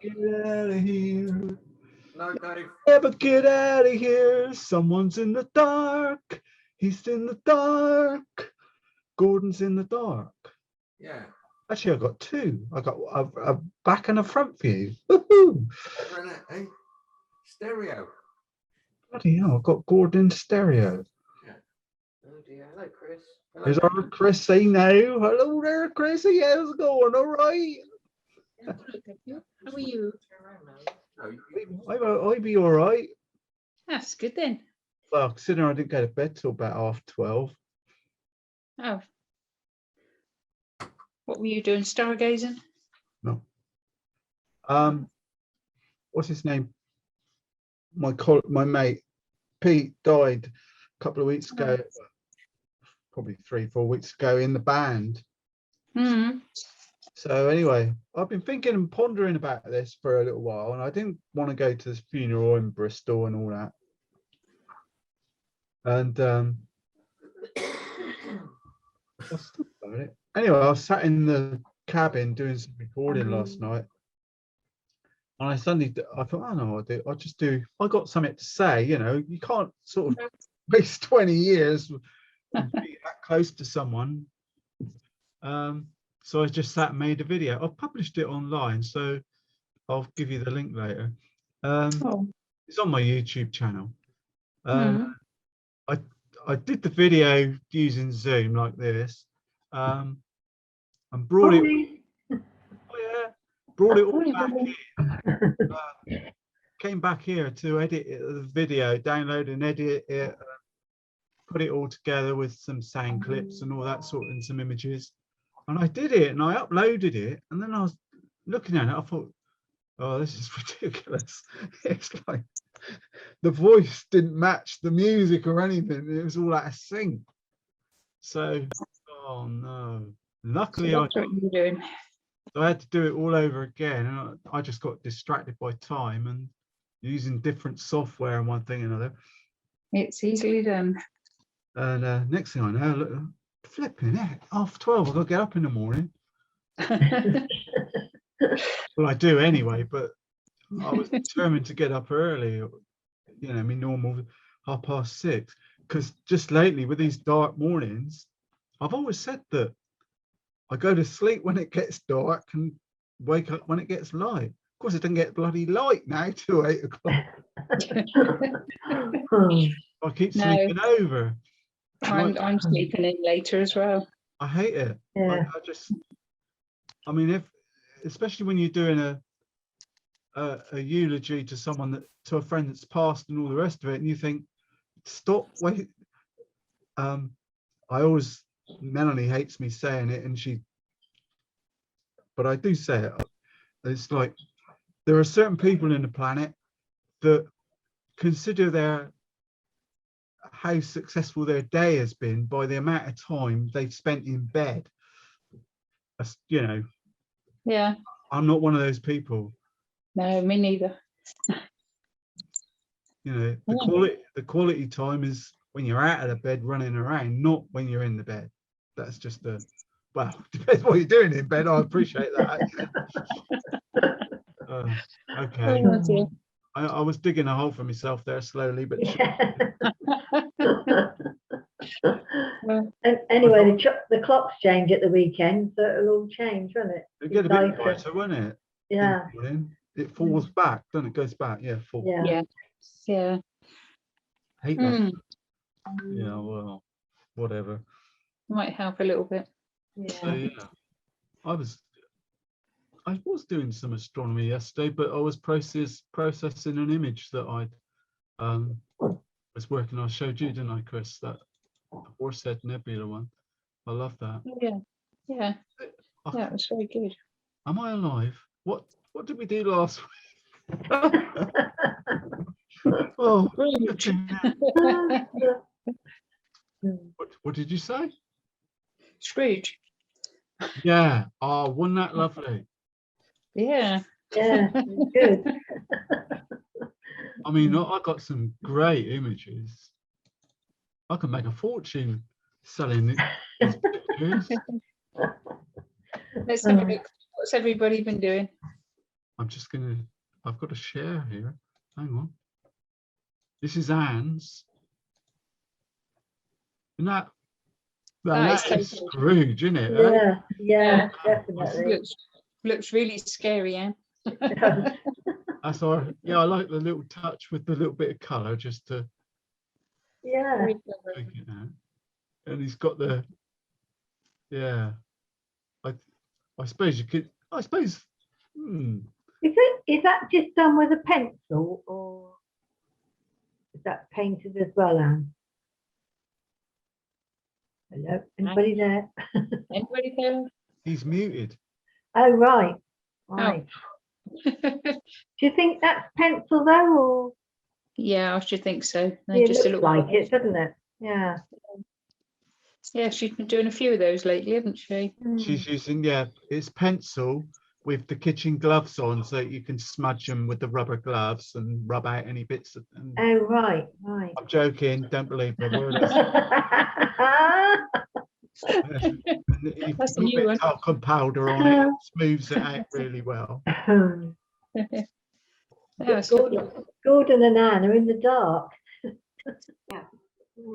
Get out of here. No, Dave. Never get out of here. Someone's in the dark. He's in the dark. Gordon's in the dark. Yeah. Actually, I got two. I got a back and a front view. Woohoo! Eh? Stereo. Bloody hell, I've got Gordon stereo. Yeah. Oh dear. Hello, Chris. There's our Chris. Say no. Hello there, Chrissy. How's it going? All right. How are you? I'll be all right. That's good then. Well, considering I didn't go to bed till about 12:30. Oh. What were you doing? Stargazing? No. What's his name? My mate Pete died a couple of weeks ago, probably 3-4 weeks ago in the band. Mm. So anyway, I've been thinking and pondering about this for a little while, and I didn't want to go to this funeral in Bristol and all that. And what's about it? Anyway, I was sat in the cabin doing some recording last night, and I thought, oh no, I got something to say. You know, you can't sort of waste 20 years and be that close to someone. So I just sat and made a video. I've published it online, so I'll give you the link later. It's on my YouTube channel. I did the video using Zoom like this, and brought it. Brought it all back in. Came back here to edit the video, download and edit it, put it all together with some sound clips and all that sort, and some images. And I did it and I uploaded it, and then I was looking at it, I thought, oh, this is ridiculous. It's like the voice didn't match the music or anything. It was all out of sync. So, oh no. Luckily, so that's what you're doing. I had to do it all over again, and I just got distracted by time and using different software and one thing and another. It's easily done. And next thing I know, look, flipping heck, 12:30, I've got to get up in the morning. Well, I do anyway, but I was determined to get up early, you know, my normal 6:30, because just lately with these dark mornings, I've always said that I go to sleep when it gets dark and wake up when it gets light. Of course, it doesn't get bloody light now till 8 o'clock. I keep sleeping over. I'm sleeping in later as well. I hate it. Yeah. I mean, especially when you're doing a eulogy to to a friend that's passed and all the rest of it, and you think, stop, wait. Melanie hates me saying it, but I do say it. It's like there are certain people in the planet that consider how successful their day has been by the amount of time they've spent in bed. You know. Yeah. I'm not one of those people. No, me neither. You know, the quality time is when you're out of the bed running around, not when you're in the bed. That's just depends what you're doing in bed. I appreciate that. Okay. Oh, I was digging a hole for myself there slowly, but And anyway, the clocks change at the weekend, so it'll all change, won't it? It'll get a bit brighter, won't it? Yeah. It falls back, doesn't it? Goes back, yeah. Falls. Yeah. Hate that. Yeah, well, whatever. Might help a little bit. So yeah, I was doing some astronomy yesterday, but I was processing an image that I was working on. I showed you, didn't I, Chris? That Horsehead Nebula one. I love that. Yeah, it was very good. Am I alive? What did we do last week? Oh, what did you say? Scrooge. Yeah. Oh, wasn't that lovely? Yeah. Yeah, good. I mean, I got some great images. I can make a fortune selling these pictures. Let's have a look. What's everybody been doing? I'm just gonna, I've got to share here. Hang on. This is Anne's. And that That is is so good. Scrooge, isn't it? eh? Yeah, yeah, Yeah. definitely. Looks really scary, Anne. That's all. Yeah, I like the little touch with the little bit of colour just to Yeah. Very clever. take it out. And he's got the, yeah. I suppose you could. I suppose. Is that just done with a pencil or is that painted as well, Anne? Hello, anybody there? Anybody there? He's muted. Oh, right. Right. Do you think that's pencil though, or Yeah, I should think so. No, it just a looks little like it, doesn't it? Yeah. Yeah, she's been doing a few of those lately, hasn't she? She's using, yeah, it's pencil with the kitchen gloves on, so you can smudge them with the rubber gloves and rub out any bits of them. Oh, right, right. I'm joking. Don't believe the word. You That's a put a new bit one. of talcum powder on it, it smooths it out really well. Yeah, it's lovely. Gordon and Anne are in the dark.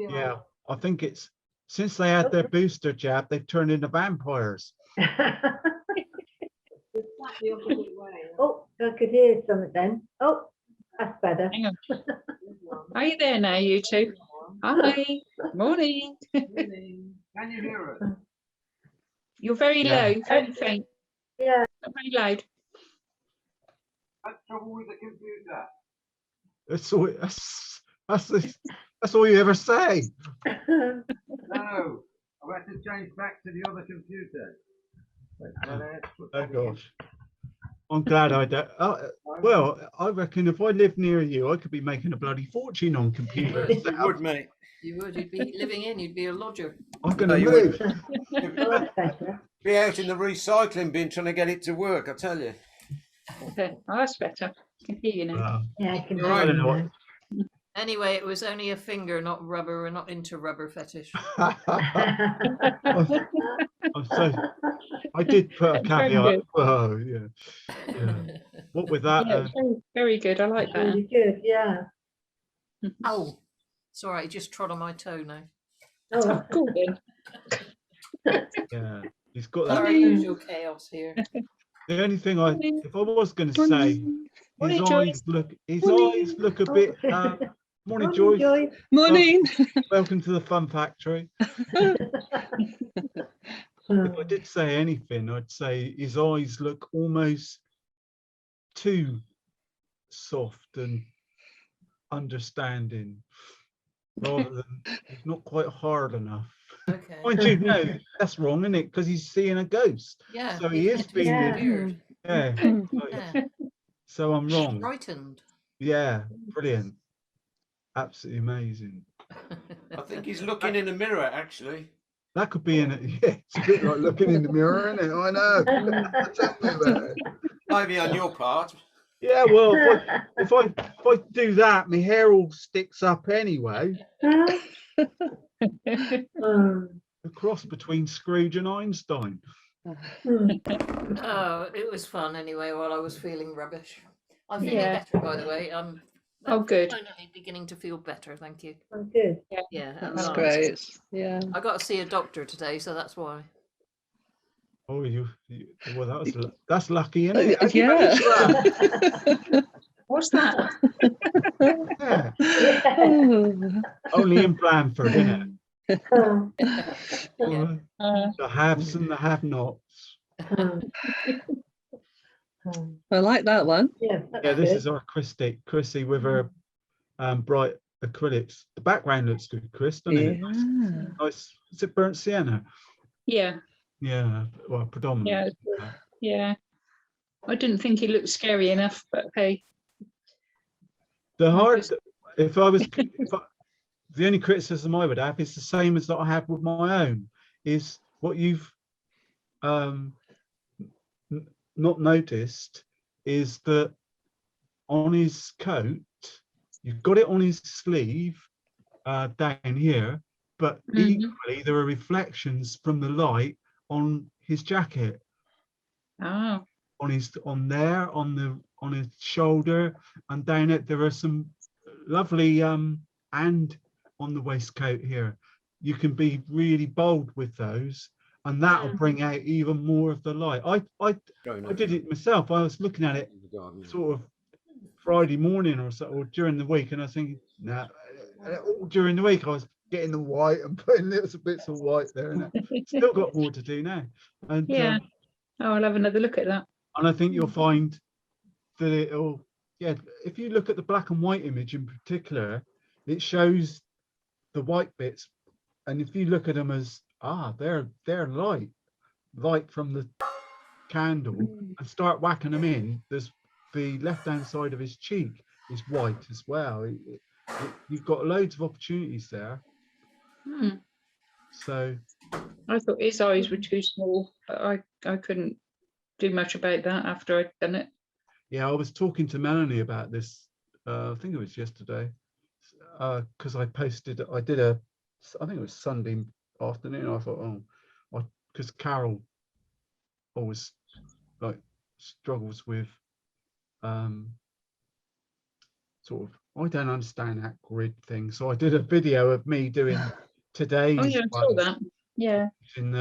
Yeah, I think it's since they had their booster jab, they've turned into vampires. Oh, I could hear something then. Oh, that's better. Hang on. Are you there now, you two? Hi. Morning. Can you hear us? You're very Yeah. low, very faint. Yeah. Not very loud. That's trouble with the computer. That's all you ever say. No, I've had to change back to the other computer. Oh gosh. I'm glad I don't. Well, I reckon if I lived near you, I could be making a bloody fortune on computers. You would, mate. You would. You'd be living in. You'd be a lodger. I'm going No, to you move. Oh, that's better. Be out in the recycling bin trying to get it to work, I tell you. Okay. Oh, that's better. I can hear you now. Yeah, I can You're hear right. you I don't know now. Anyway, it was only a finger, not rubber. We're not into rubber fetish. I'm so. I did put a Very caveat. good. Oh yeah. Yeah. What with that? Yeah, very, very good. I like that. Really good, yeah. Oh, it's all right. You just trod on my toe now. Oh, Gordon. Yeah. He's got Our that. usual chaos here. The only thing Morning. if I was going to say, Morning. Morning, his Joyce. eyes look a bit. Morning, Joyce. Morning. Welcome to the Fun Factory. If I did say anything, I'd say his eyes look almost too soft and understanding, rather than he's not quite hard enough. Okay. Mind you, no, that's wrong, isn't it? Because he's seeing a ghost. Yeah. So he is being Yeah. weird. Yeah. Yeah. So I'm wrong. Frightened. Yeah, brilliant. Absolutely amazing. I think he's looking in the mirror, actually. That could be in it. Yeah, it's a bit like looking in the mirror, isn't it? I know. Tell me about it. Maybe on your part. Yeah, well, if I do that, my hair all sticks up anyway. A cross between Scrooge and Einstein. Oh, it was fun anyway while I was feeling rubbish. I'm feeling Yeah. better, by the way. Oh, good. Finally beginning to feel better. Thank you. Oh, good. Yeah. at That's last. great. Yeah. I got to see a doctor today, so that's why. Oh, well, that's lucky, isn't it? How'd you Yeah. manage that? What's that? Yeah. Oh. Only in Blandford, isn't it? Oh, Yeah. The haves and the have-nots. oh, I like that one. yeah, that's Yeah, this good. is our Chrissy with her bright acrylics. The background looks good, Chris, doesn't it? Yeah. Nice. Is it burnt sienna? Yeah. Yeah, well, predominantly. Yeah. it's good. Yeah. I didn't think he looked scary enough, but hey. The hard, just- the only criticism I would have is the same as that I have with my own, is what you've not noticed is that on his coat, you've got it on his sleeve down here, but equally there are reflections from the light on his jacket. Oh. on his on his shoulder, and down it there are some lovely and on the waistcoat here. You can be really bold with those, and that'll bring out even more of the light. I did it myself. I was looking at it sort of Friday morning or so, or during the week, and I was thinking, nah, during the week I was getting the white and putting little bits of white there, and still got more to do now. And Yeah. Oh, I'll have another look at that. and I think you'll find that it'll, yeah, if you look at the black and white image in particular, it shows the white bits, and if you look at them as they're light from the candle, and start whacking them in, there's the left hand side of his cheek is white as well. You've got loads of opportunities there. So I thought his eyes were too small, but I couldn't do much about that after I'd done it. yeah, I was talking to Melanie about this, I think it was yesterday, because I think it was Sunday afternoon. I thought, because Carol always like struggles with sort of, I don't understand that grid thing, so I did a video of me doing today's Oh yeah, I saw that. Yeah. in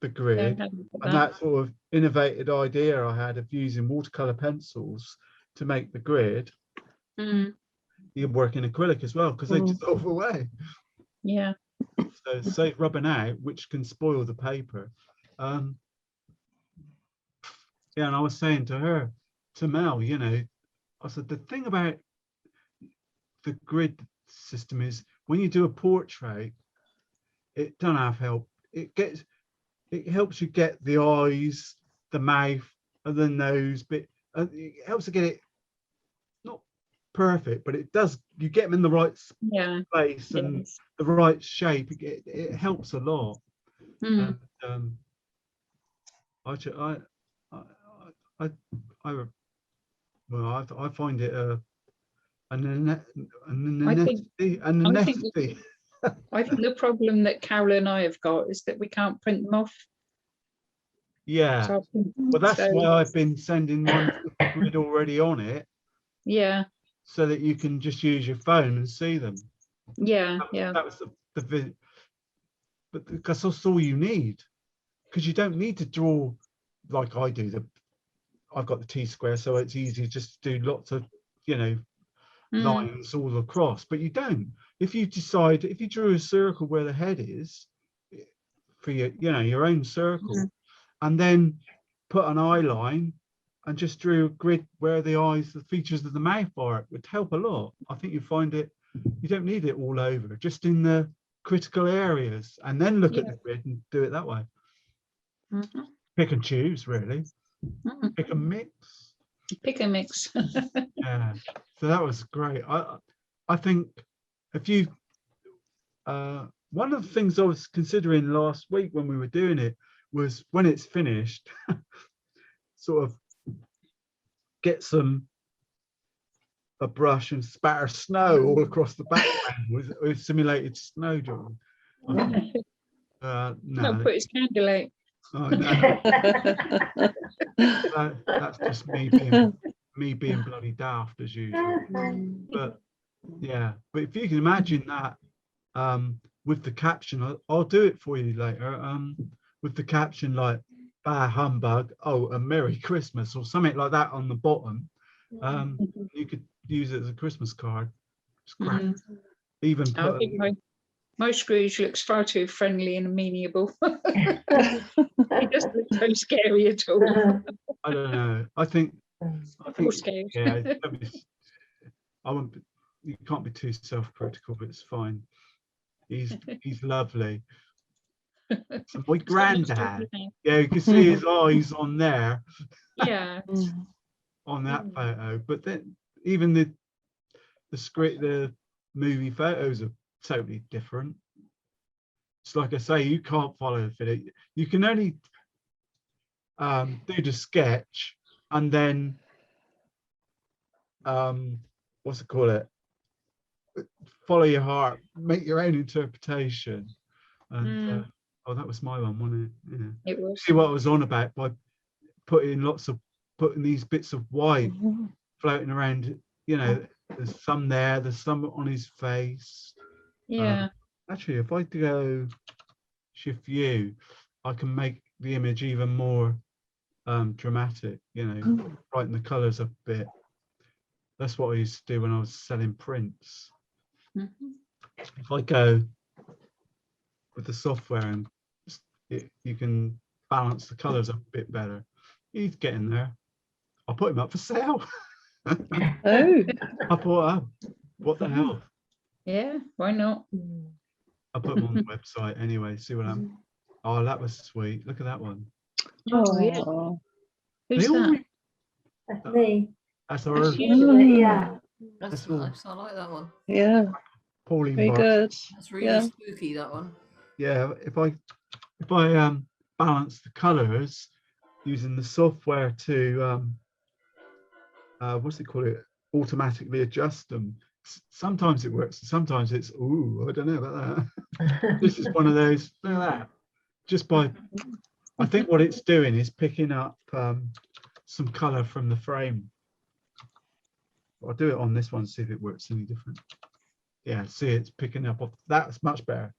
the grid, and that sort of innovative idea I had of using watercolor pencils to make the grid. You can work in acrylic as well, because they dissolve away. Yeah. So save rubbing out, which can spoil the paper. Yeah, and I was saying to Mel, you know, I said the thing about the grid system is when you do a portrait, it don't have help. It helps you get the eyes, the mouth, and the nose, but it helps to get it not perfect, but it does. You get them in the right place and the right shape. It helps a lot. And, I find it a necessity. I think the problem that Carol and I have got is that we can't print them off. Yeah, So well, that's why I've been sending ones with the grid already on it. Yeah. So that you can just use your phone and see them. Yeah, that was the but because that's all you need, because you don't need to draw like I do. I've got the T-square, so it's easy just to do lots of, you know, lines all across, but you don't. If you drew a circle where the head is for your own circle, and then put an eye line and just drew a grid where the eyes, the features of the mouth are, it would help a lot. I think you find it, you don't need it all over, just in the critical areas, and then look at the grid and do it that way. Pick and choose, really. Pick and mix. Pick and mix. Yeah, so that was great. I think if you one of the things I was considering last week when we were doing it was, when it's finished, sort of get a brush and spatter snow all across the background with simulated snow drawing. No, put his candle out. Oh, no. That's just me being bloody daft as usual. But yeah, but if you can imagine that with the caption, I'll do it for you later. With the caption like "Bah humbug, oh, a Merry Christmas" or something like that on the bottom. You could use it as a Christmas card. It's great. Even put my Scrooge looks far too friendly and amenable. He doesn't look so scary at all. I don't know. I think scared. Yeah, you can't be too self-critical, but it's fine. He's lovely. So my granddad, yeah, you can see his eyes on there. Yeah. On that photo, but then even the script, the movie photos are totally different. It's like I say, you can't follow the video. You can only do the sketch and then what's it call it? Follow your heart, make your own interpretation. And oh, that was my one, wasn't it? Yeah. It was. See what I was on about putting these bits of white Mhm. floating around. You know, there's some there, there's some on his face. Yeah. Actually, if I go shift view, I can make the image even more dramatic, you know, brighten the colors up a bit. That's what I used to do when I was selling prints. Mhm. If I go with the software and you can balance the colors up a bit better. He's getting there. I'll put him up for sale. Oh, I thought, oh, what the hell? Yeah, why not? I'll put him on the website anyway, see what I'm. Oh, that was sweet. Look at that one. Oh, yeah. oh, Who's They all that? re- That's me. That's ours. you. Isn't it? Yeah. That's That's all. nice. I like that one. yeah, Pauline very Barks. good. That's really Yeah. spooky, that one. Yeah, if I balance the colors using the software to what's it called, it automatically adjust them. Sometimes it works, sometimes it's I don't know about that. This is one of those. Look at that. Just by, I think what it's doing is picking up some color from the frame. I'll do it on this one, see if it works any different. Yeah, see, it's picking up. That's much better.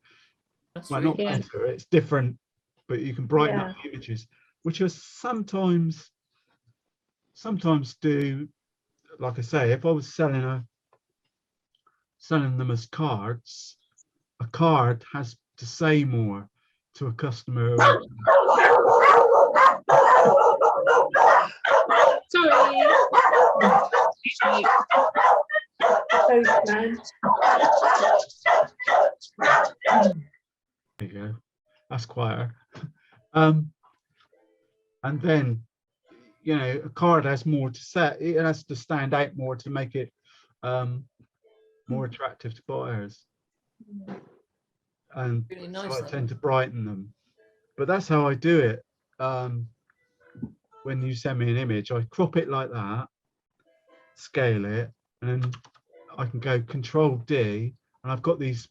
That's Well, really not Yeah. better, it's different, but you can brighten Yeah. up the images, which are sometimes do, like I say, if I was selling them as cards, a card has to say more to a customer. Sorry. Excuse me. Postman. There you go. That's quieter. And then, you know, a card has more to say. It has to stand out more to make it more attractive to buyers. And Really so nice, I that tend one. to brighten them. But that's how I do it. When you send me an image, I crop it like that, scale it, and then I can go Control D, and I've got these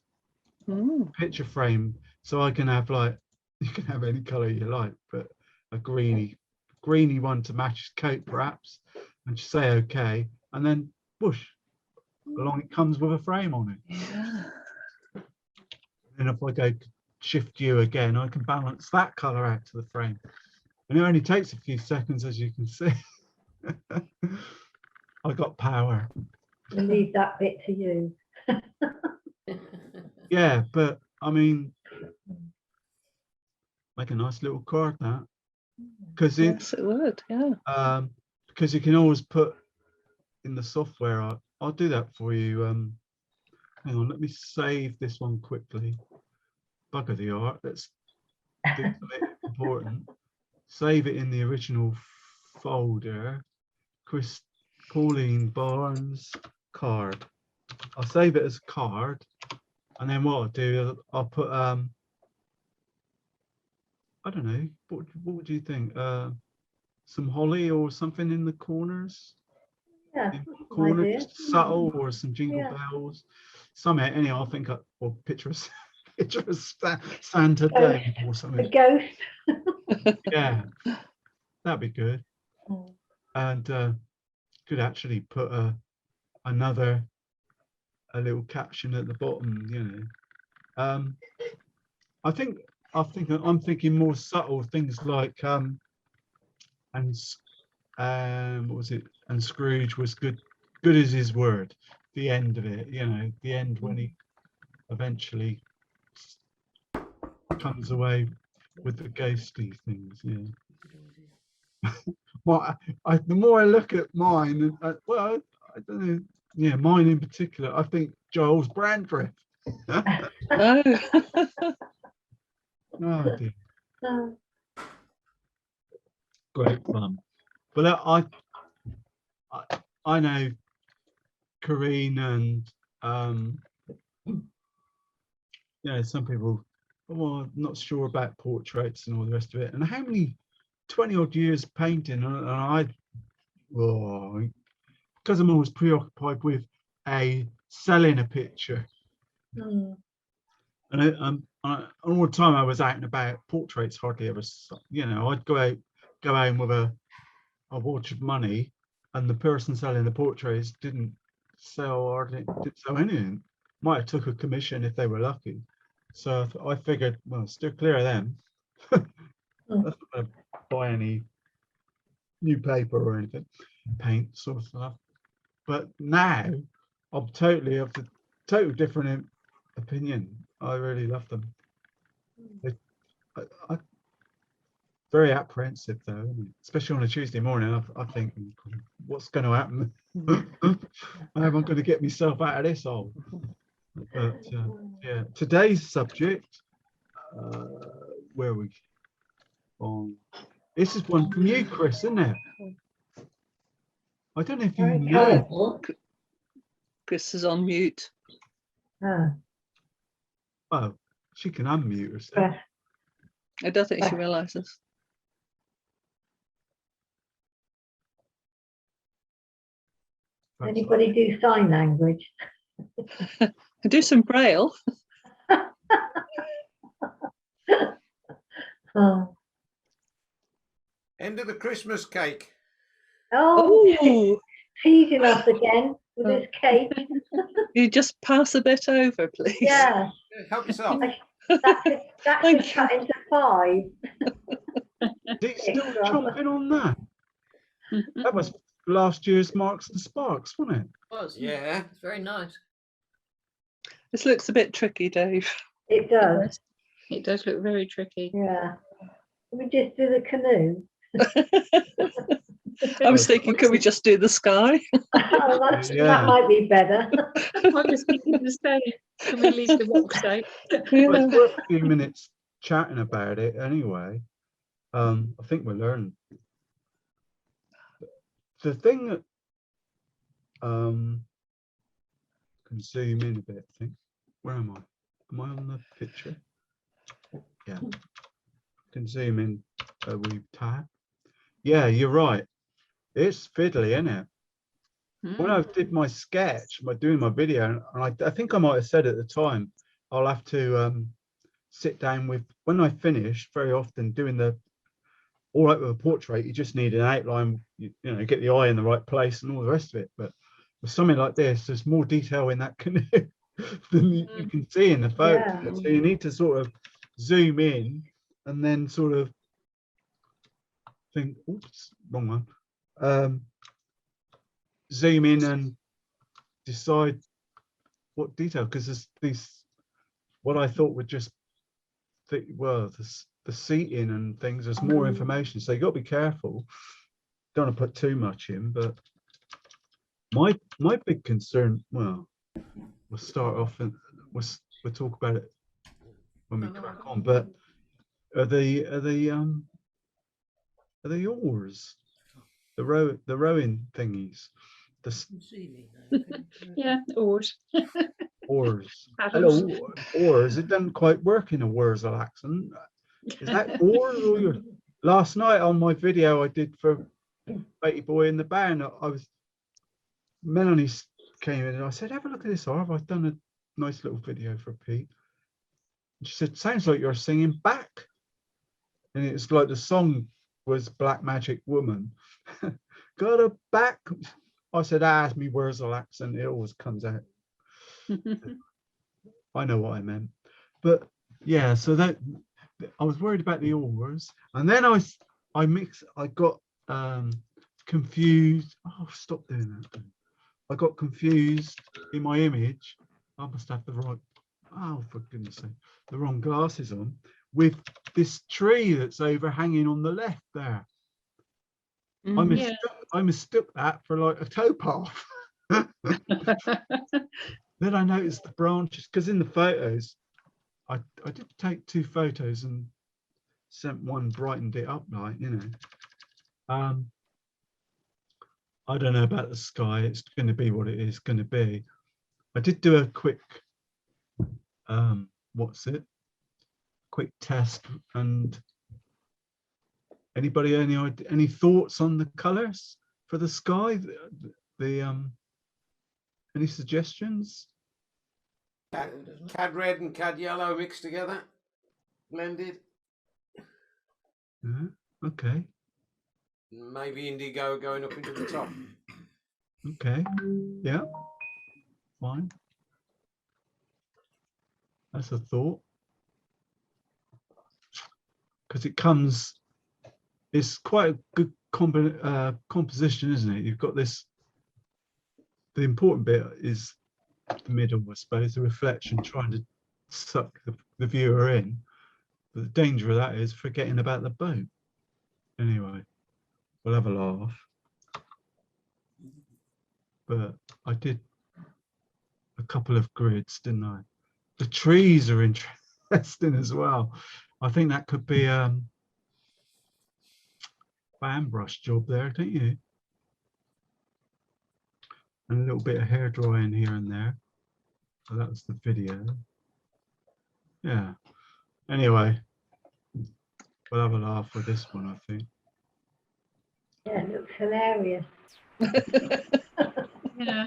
Mm. picture frame, so I can have, like, you can have any color you like, but a greeny one to match his coat perhaps, and just say okay, and then whoosh, along it comes with a frame on it. Yeah. And if I go shift U again, I can balance that color out to the frame, and it only takes a few seconds, as you can see. I got power. We'll leave that bit to you. Yeah, but I mean, make a nice little card, that, because Yes, it would. Yeah. because you can always put in the software. I'll do that for you. Hang on, let me save this one quickly. Bugger the art. Let's do something important. Save it in the original folder. Pauline Barnes card. I'll save it as card, and then what I'll do, I'll put I don't know, what would you think? Some holly or something in the corners? Yeah. In the That's an corner, idea. just subtle, or some jingle Yeah. bells. Somewhere, anyhow, I think, or picture of Santa Day or A something. ghost. Yeah, that'd be good. Mm. And could actually put a little caption at the bottom, you know. I'm thinking more subtle things like and what was it? And Scrooge was good as his word. The end of it, you know, the end when he eventually comes away with the ghostly things. Yeah. Well, the more I look at mine, well, I don't know. Yeah, mine in particular, I think Giles Brandreth. Oh. Oh dear, Uh, great fun. But I know Corinne and you know, some people, well, I'm not sure about portraits and all the rest of it. And how many 20 odd years painting, and I, well, because I'm always preoccupied with selling a picture, mm. and all the time I was out and about, portraits hardly ever, you know, I'd go home with a a bunch of money, and the person selling the portraits didn't sell or didn't sell anything. Might have took a commission if they were lucky. So I figured, well, steer clear of them. I'm not going to buy any new paper or anything, paint sort of stuff. But now I'm totally of the total different opinion. I really love them. I very apprehensive though, isn't it? Especially on a Tuesday morning. I think, what's going to happen? How am I going to get myself out of this hole? But yeah, today's subject, where are we on? This is one from you, Chris, isn't it? I don't know if you Very know. colourful. Chris is on mute. Ah, Well, she can unmute herself. I don't think she realises. anybody do sign language? I do some braille. Oh, End of the Christmas cake. Oh, teasing us again with this cake. you just pass a bit over, please. Yeah, Help yourself. that could Thank you. cut into 5. Is it still Extra. chomping on that? That was last year's Marks and Sparks, wasn't it? Was. Yeah. It's very nice. This looks a bit tricky, Dave. It does. It does look very tricky. Yeah. Can we just do the canoe? I was thinking, can we just do the sky? Oh, Yeah. that might be better. I was thinking the same. Can we leave the rocks out? Well, it's worth a few minutes chatting about it anyway. I think we're learning. The thing that can zoom in a bit, I think. Where am I? Am I on the picture? Yeah. Can zoom in a wee tab. Yeah, you're right. It's fiddly, isn't it? When I did my sketch, by doing my video, and I think I might have said at the time, I'll have to sit down with, when I finish, very often doing all right with a portrait, you just need an outline, you know, get the eye in the right place and all the rest of it. But with something like this, there's more detail in that canoe than you can see in the photo. Yeah. So you need to sort of zoom in and then sort of think, oops, wrong one. Zoom in and decide what detail, because there's these, what I thought would just think, well, the seating and things, there's more information, so you got to be careful. Don't want to put too much in, but my big concern, well, we'll start off and we'll talk about it when we crack on, but are the oars, the rowing thingies, Yeah, oars. oars. Paddles. Hello, oars. It doesn't quite work in a Wurzel accent. Is that oars or your? Last night on my video I did for Baby Boy in the band, Melanie came in and I said, have a look at this, Arv. I've done a nice little video for Pete. And she said, sounds like you're singing back. And it's like the song was Black Magic Woman. Got a back. I said, ask me Wurzel accent. It always comes out. I know what I meant. But yeah, so that I was worried about the oars. And then I got confused. Oh, stop doing that. I got confused in my image. I must have the right, oh, for goodness sake, the wrong glasses on, with this tree that's overhanging on the left there. I mistook that for like a towpath. Then I noticed the branches, because in the photos, I did take 2 photos and sent one, brightened it up, like, you know. I don't know about the sky. It's going to be what it is going to be. I did do a quick, quick test. And anybody any thoughts on the colours for the sky? Any suggestions? Cad red and cad yellow mixed together, blended. Okay. Maybe indigo going up into the top. Okay. Yeah. Fine. That's a thought. Because it comes, it's quite a good composition, isn't it? You've got this, the important bit is the middle, I suppose, the reflection, trying to suck the viewer in. But the danger of that is forgetting about the boat. Anyway, we'll have a laugh. But I did a couple of grids, didn't I? The trees are interesting as well. I think that could be fan brush job there, don't you? And a little bit of hair drying here and there. So that was the video. Yeah. Anyway, we'll have a laugh with this one, I think. Yeah, it looks hilarious. Yeah.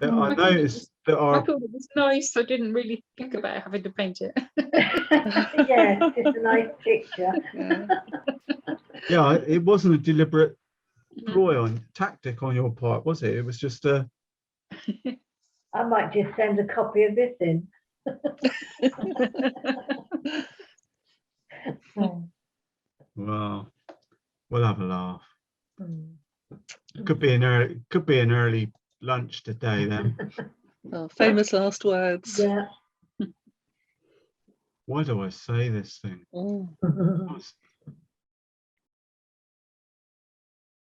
I noticed that I our, thought it was nice. I didn't really think about having to paint it. Yeah, it's just a nice picture. Yeah. yeah, it wasn't a deliberate ploy on tactic on your part, was it? It was just a, I might just send a copy of this in. well, we'll have a laugh. Mm. Could be an early lunch today then. Oh, famous last words. Yeah. Why do I say this thing? Oh,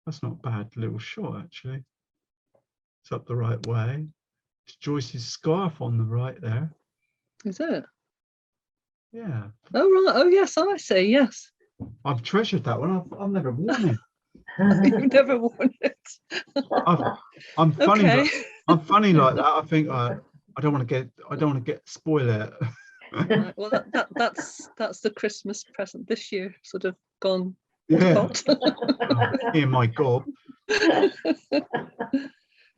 That's not a bad little shot, actually. It's up the right way. It's Joyce's scarf on the right there. is it? Yeah, Oh, right. Oh, yes, I see. Yes. I've treasured that one. I've never worn it. You've never worn it. I'm funny. Okay. I'm funny like that. I think I don't want to get spoil it. Right, well, that's the Christmas present this year, sort of gone. Yeah. Pot. In my gob. Have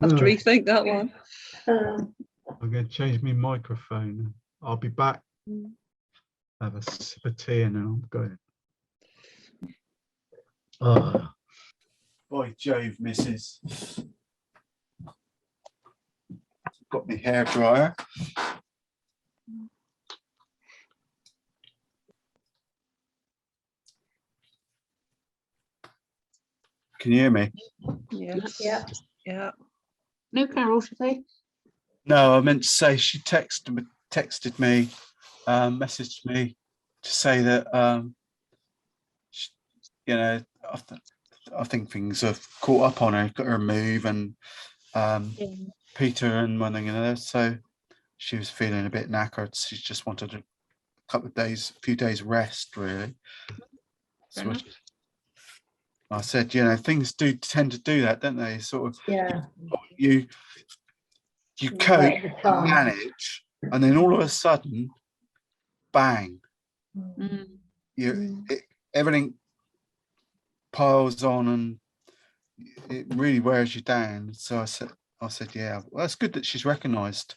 to rethink that one. I'm going to change my microphone. I'll be back. Have a sip of tea and then I'm going. Oh, by Jove, missus. Got my hair dryer. Can you hear me? Yes. Yeah. Yeah. No Carol today. No, I meant to say she texted me, messaged me to say that you know, I think things have caught up on her, got her move and Peter and one thing and another. So she was feeling a bit knackered. She just wanted a few days rest, really. So I said, things do tend to do that, don't they? Sort of, Yeah. you cope Right at the time. and manage, and then all of a sudden, bang! Everything piles on, and it really wears you down. So I said, yeah, well, that's good that she's recognised,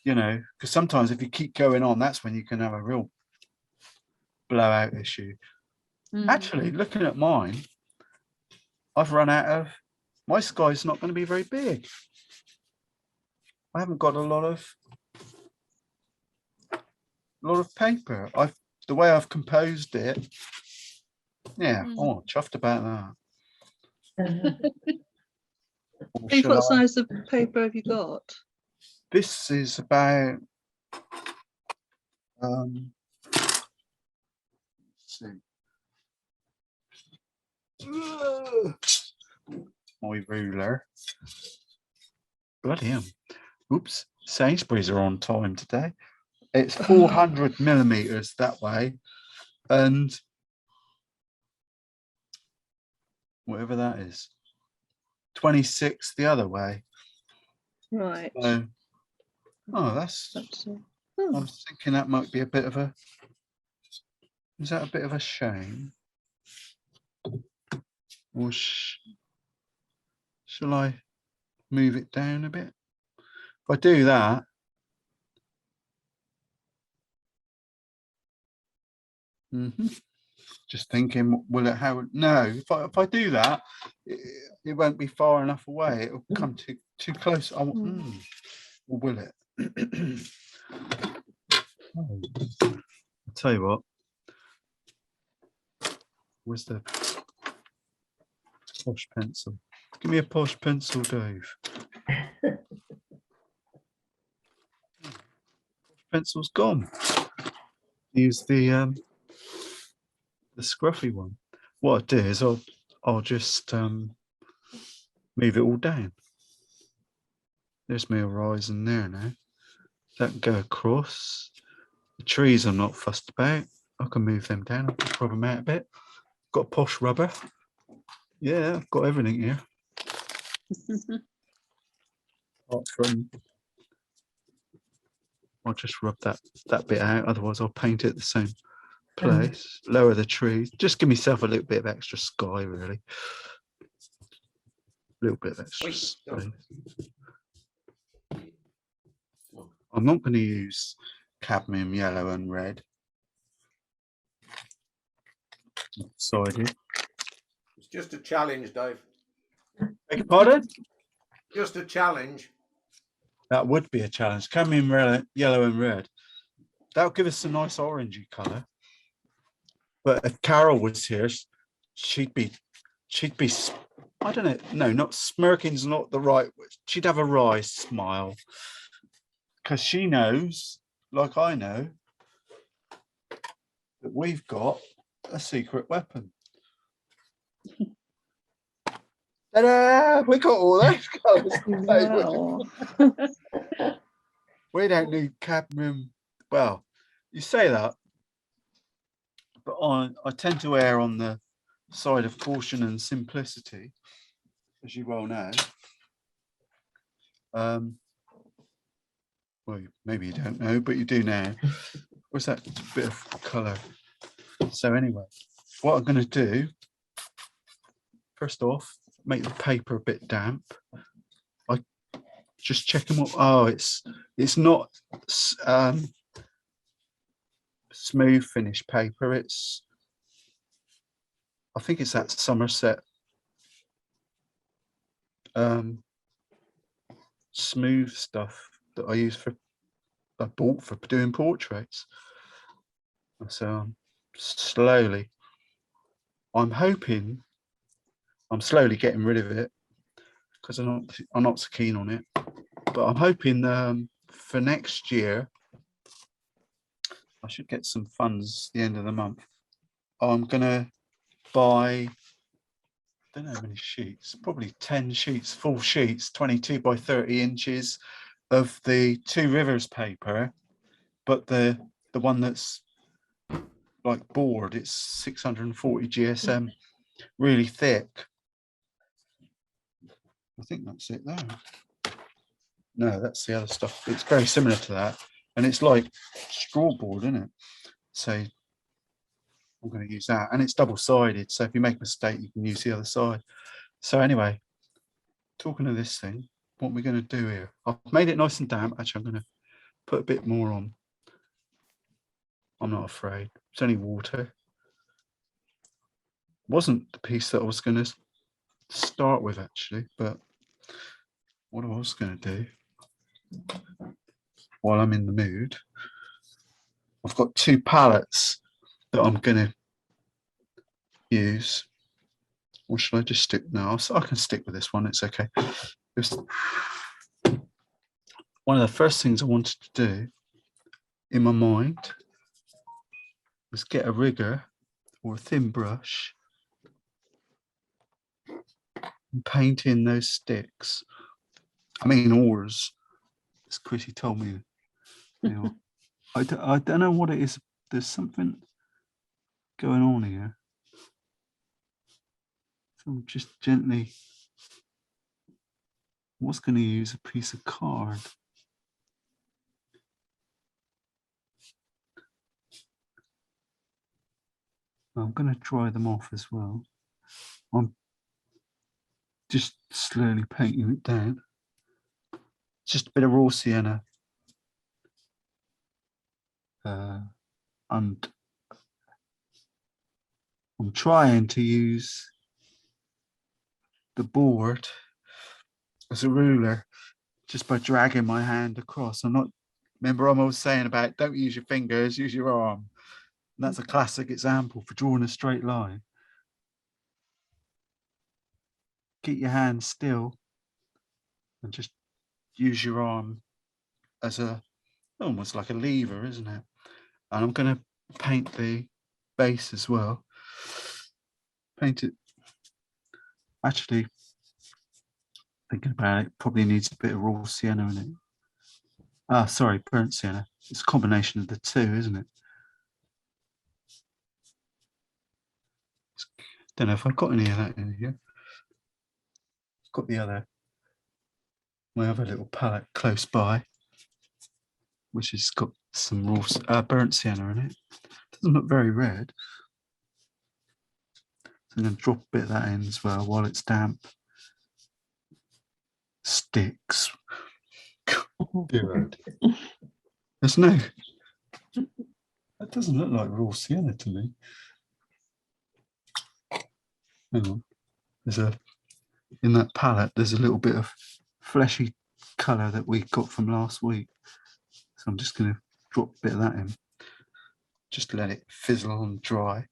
because sometimes if you keep going on, that's when you can have a real blowout issue. Actually, looking at mine, I've run out of, my sky's not going to be very big. I haven't got a lot of paper. The way I've composed it, yeah, oh, chuffed about that. Dave, what size of paper have you got? This is about let's see. My ruler. Bloody hell. Oops, Sainsbury's are on time today. It's 400 millimeters that way, and whatever that is, 26 the other way. Right. So, that's I was thinking that might be a bit of a. Is that a bit of a shame? Or shall I move it down a bit? If I do that, Just thinking, will it? How? No, if I do that, it won't be far enough away. It'll come too close. Or will it? Oh, I'll tell you what. Where's the posh pencil? Give me a posh pencil, Dave. Pencil's gone. Use the scruffy one. What I'll do is I'll just move it all down. There's my horizon there now. That can go across. The trees I'm not fussed about. I can move them down. I'll just rub them out a bit. Got posh rubber. Yeah, I've got everything here. Apart from, I'll just rub that bit out. Otherwise, I'll paint it the same place. Lower the trees. Just give myself a little bit of extra sky, really. A little bit of extra space. I'm not going to use cadmium yellow and red. Decided. It's just a challenge, Dave. Beg your pardon? Just a challenge. That would be a challenge. Cadmium yellow and red. That'll give us a nice orangey colour. But if Carol was here, she'd be. I don't know. No, not smirking's not the right word. She'd have a wry smile because she knows, like I know, that we've got a secret weapon. Ta-da! We got all those colours. Wow. We don't need cadmium. Well, you say that, but I tend to err on the side of caution and simplicity, as you well know. Well, maybe you don't know, but you do now. What's that bit of colour? So anyway, what I'm going to do, first off, make the paper a bit damp. I just checking what. Oh, it's not smooth finish paper. I think it's that Somerset smooth stuff that I bought for doing portraits. So I'm hoping I'm slowly getting rid of it because I'm not so keen on it. But I'm hoping for next year I should get some funds at the end of the month. I'm gonna buy, I don't know how many sheets, probably 10 sheets, full sheets, 22 by 30 inches of the Two Rivers paper, but the one that's like board, it's 640 GSM, really thick. I think that's it there. No, that's the other stuff. It's very similar to that, and it's like straw board, isn't it? So I'm going to use that, and it's double-sided, so if you make a mistake you can use the other side. So anyway, talking of this thing, what we're going to do here, I've made it nice and damp. Actually, I'm going to put a bit more on. I'm not afraid, it's only water. Wasn't the piece that I was going to start with actually, but what I was going to do while I'm in the mood, I've got two palettes that I'm going to use. Or should I just stick now? So I can stick with this one, it's okay. One of the first things I wanted to do in my mind was get a rigger or a thin brush and paint in those sticks. I mean oars, as Chrissy told me. You know, I don't know what it is. There's something going on here. So I'm just gently, I was going to use a piece of card. I'm going to dry them off as well. I'm just slowly painting it down. Just a bit of raw sienna. And I'm trying to use the board as a ruler just by dragging my hand across. I'm not, remember I'm always saying about don't use your fingers, use your arm. And that's a classic example for drawing a straight line. Keep your hand still and just use your arm as a, almost like a lever, isn't it? And I'm going to paint the base as well. Paint it, actually, thinking about it, probably needs a bit of raw sienna in it. Ah, sorry, burnt sienna. It's a combination of the two, isn't it? Don't know if I've got any of that in here. I've got the other, my other little palette close by, which has got some raw burnt sienna in it. Doesn't look very red. So I'm going to drop a bit of that in as well while it's damp. Sticks. Dear. There's no, that doesn't look like raw sienna to me. Hang on. There's a, in that palette, there's a little bit of fleshy colour that we got from last week. So I'm just going to drop a bit of that in. Just let it fizzle and dry.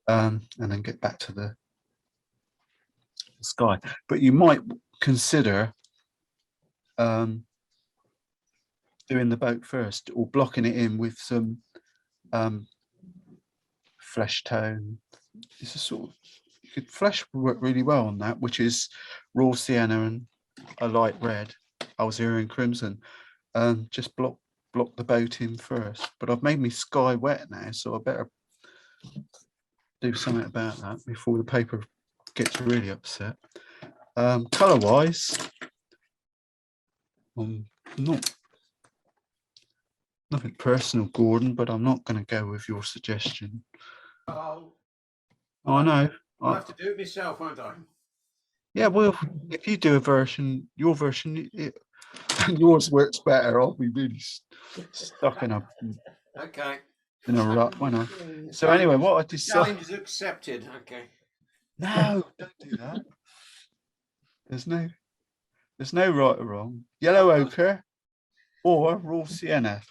And then get back to the sky. But you might consider doing the boat first or blocking it in with some flesh tone. It's a sort of, you could flesh work really well on that, which is raw sienna and a light red, Algerian crimson. Just block the boat in first. But I've made me sky wet now, so I better do something about that before the paper gets really upset. Colour wise, I'm not, nothing personal, Gordon, but I'm not going to go with your suggestion. Oh, I know. I'll have to do it myself, won't I? Yeah, well, if you do a version, your version, and yours works better, I'll be really stuck in a Okay. rut, won't I? So anyway, what I decided. Challenge is accepted. Okay. No, don't do that. There's no right or wrong. Yellow ochre or raw sienna.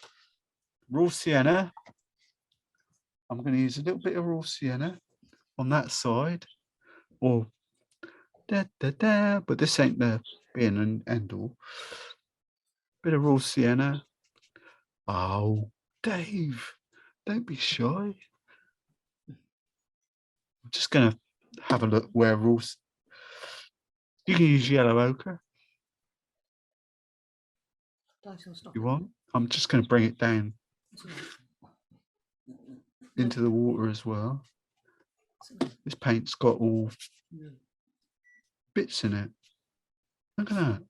Raw sienna. I'm going to use a little bit of raw sienna on that side, or but this ain't the being and end all. Bit of raw sienna. Oh, Dave, don't be shy. I'm just going to have a look where raw. You can use yellow ochre. You want? I'm just going to bring it down into the water as well. This paint's got all bits in it. Look at that.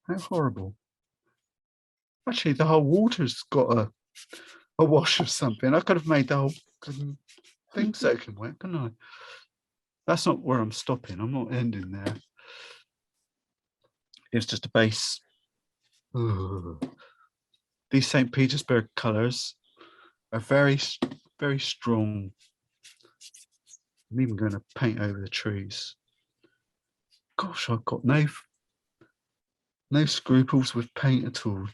How horrible. Actually, the whole water's got a wash of something. I could have made the whole thing soaking wet, couldn't I? That's not where I'm stopping. I'm not ending there. It's just a base. Ugh. These St. Petersburg colours are very, very strong. I'm even going to paint over the trees. Gosh, I've got no scruples with paint at all.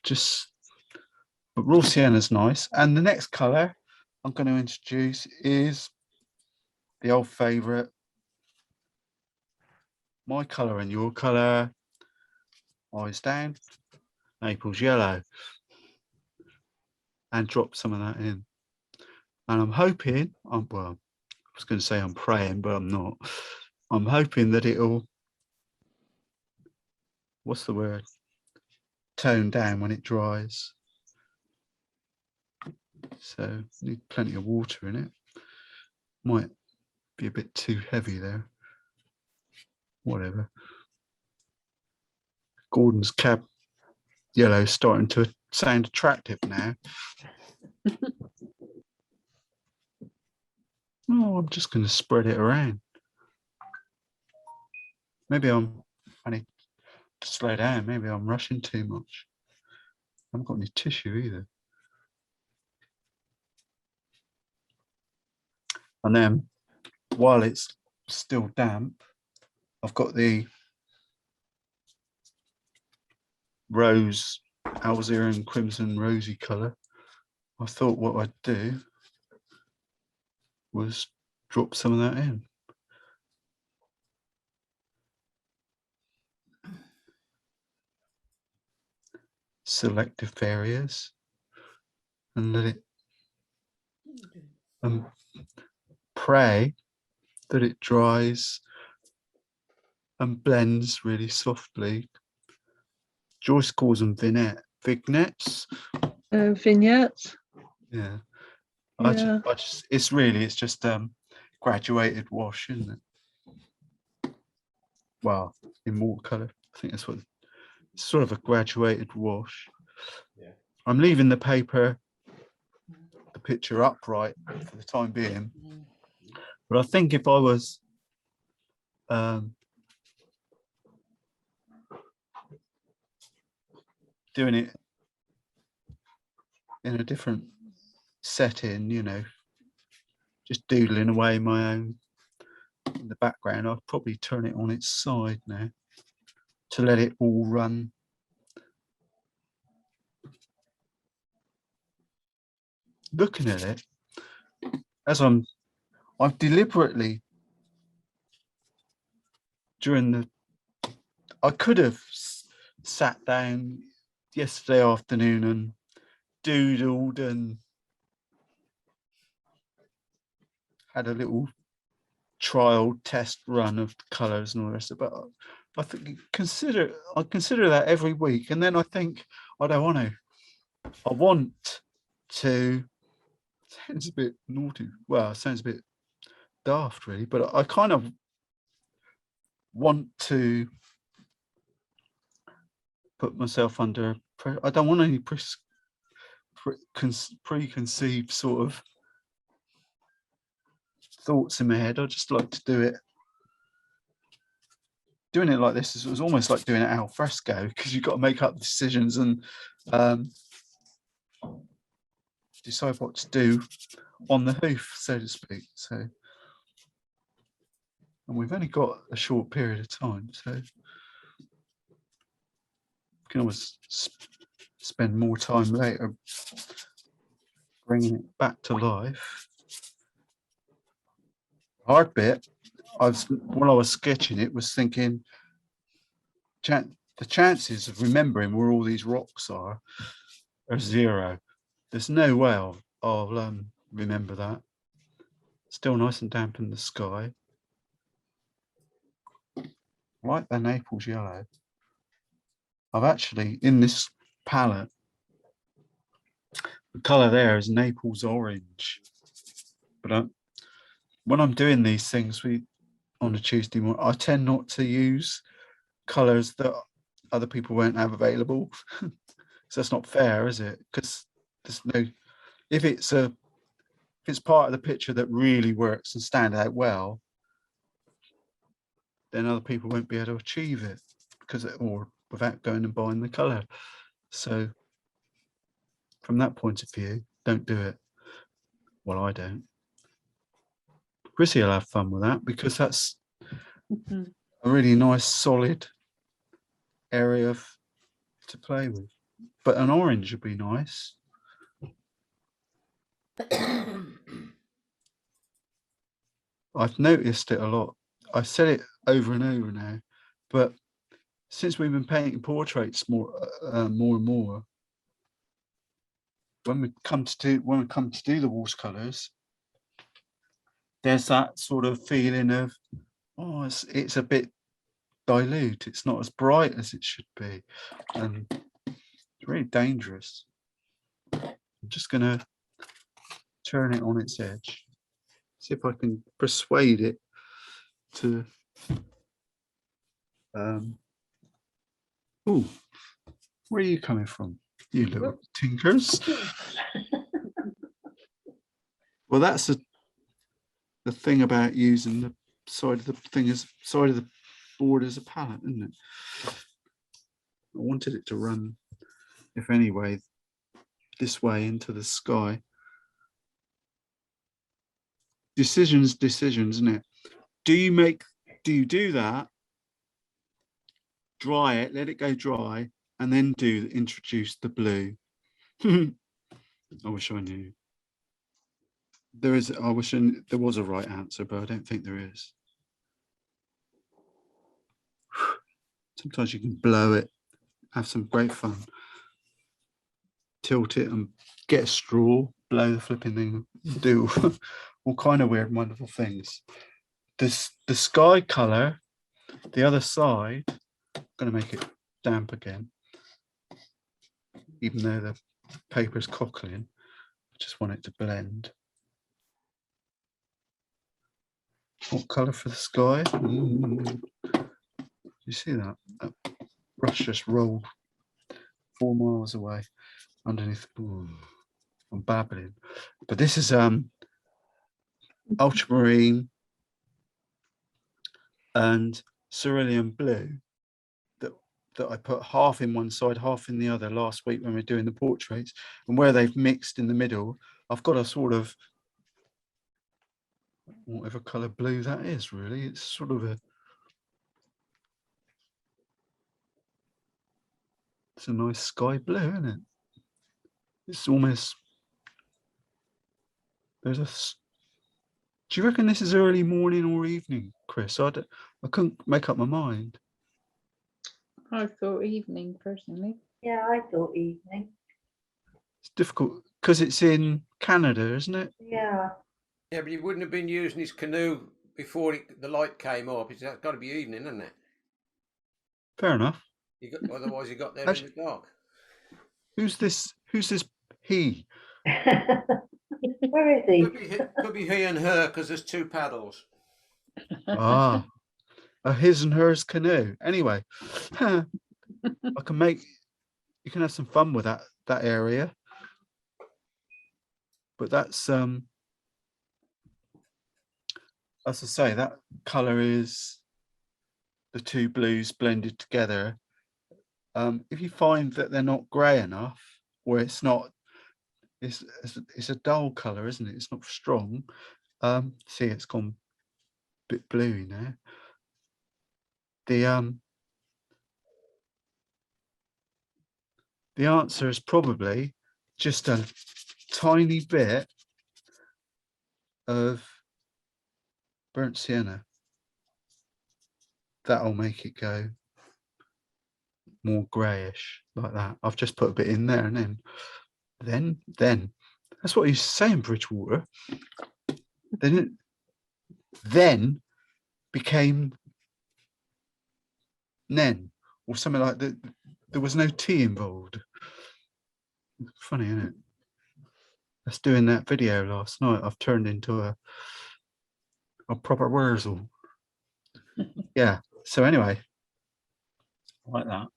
But raw sienna's nice. And the next colour I'm going to introduce is the old favourite. My colour and your colour. Eyes down. Naples yellow. And drop some of that in. And I'm hoping, well, I was going to say I'm praying, but I'm not. I'm hoping that it'll, what's the word? Tone down when it dries. So need plenty of water in it. Might be a bit too heavy there. Whatever. Gordon's cab yellow starting to sound attractive now. Oh, I'm just going to spread it around. Maybe I need to slow down. Maybe I'm rushing too much. I haven't got any tissue either. And then while it's still damp, I've got the rose, Alzerian Crimson Rosy colour. I thought what I'd do was drop some of that in. Selective areas and let it pray that it dries and blends really softly. Joyce calls them vignettes. Vignettes. Yeah. Yeah. It's just graduated wash, isn't it? Well, in watercolour, I think that's what it's sort of a graduated wash. Yeah. I'm leaving the picture upright for the time being, but I think if I was doing it in a different setting, you know, just doodling away my own in the background, I'd probably turn it on its side now to let it all run. Looking at it, as I've deliberately I could have sat down yesterday afternoon and doodled and had a little trial test run of colours and all the rest of it. But I think I consider that every week, and then I think I don't want to. I want to. Sounds a bit naughty. Well, it sounds a bit daft, really. But I kind of want to put myself under pressure. I don't want any preconceived sort of thoughts in my head. I just like to do it. Doing it like this was almost like doing it al fresco, because you've got to make up decisions and decide what to do on the hoof, so to speak. So, and we've only got a short period of time, so you can always spend more time later bringing it back to life. Hard bit, when I was sketching it, was thinking the chances of remembering where all these rocks are zero. There's no way I'll remember that. Still nice and damp in the sky. Like the Naples yellow. I've actually, in this palette, the colour there is Naples orange. But when I'm doing these things on a Tuesday morning, I tend not to use colours that other people won't have available. So that's not fair, is it? Because there's no, if it's part of the picture that really works and stand out well, then other people won't be able to achieve it or without going and buying the colour. So from that point of view, don't do it. Well, I don't. Chrissy will have fun with that, because that's a really nice solid area to play with. But an orange would be nice. I've noticed it a lot. I've said it over and over now, but since we've been painting portraits more and more, when we come to do the watercolors, there's that sort of feeling of, oh, it's a bit dilute. It's not as bright as it should be, and it's really dangerous. I'm just going to turn it on its edge, see if I can persuade it to. Oh, where are you coming from, you little tinkers? Well, that's the thing about using the side of the board as a palette, isn't it? I wanted it to run, if anyway, this way into the sky. decisions, isn't it? Do you do that? Dry it, let it go dry, and then introduce the blue. I wish I knew. There is. I wish there was a right answer, but I don't think there is. Sometimes you can blow it, have some great fun. Tilt it and get a straw, blow the flipping thing, do all kind of weird, wonderful things. The sky color, the other side, I'm going to make it damp again, even though the paper's cockling. I just want it to blend. What color for the sky? You see that? That brush just rolled 4 miles away underneath. Ooh, I'm babbling, but this is ultramarine and cerulean blue that I put half in one side, half in the other last week when we were doing the portraits, and where they've mixed in the middle, I've got a sort of whatever color blue that is. Really, it's sort of it's a nice sky blue, isn't it? It's almost do you reckon this is early morning or evening, Chris? I couldn't make up my mind. I thought evening personally. Yeah, I thought evening. It's difficult because it's in Canada, isn't it? Yeah. Yeah, but he wouldn't have been using his canoe before the light came up. It's got to be evening, isn't it? Fair enough. Otherwise, he got there in the dark. Who's this he? Where is he? Could be he and her because there's 2 paddles. Ah, a his and hers canoe. Anyway, you can have some fun with that area. But that's as I say, that color is the 2 blues blended together. If you find that they're not gray enough, or it's a dull color, isn't it? It's not strong. See, it's gone a bit bluey now. The answer is probably just a tiny bit of burnt sienna. That'll make it go more grayish like that. I've just put a bit in there, and then that's what he's saying, Bridgewater. Then became Nen or something like that. There was no T involved. Funny, isn't it? That's doing that video last night. I've turned into a proper Wurzel. Yeah. So anyway, like that.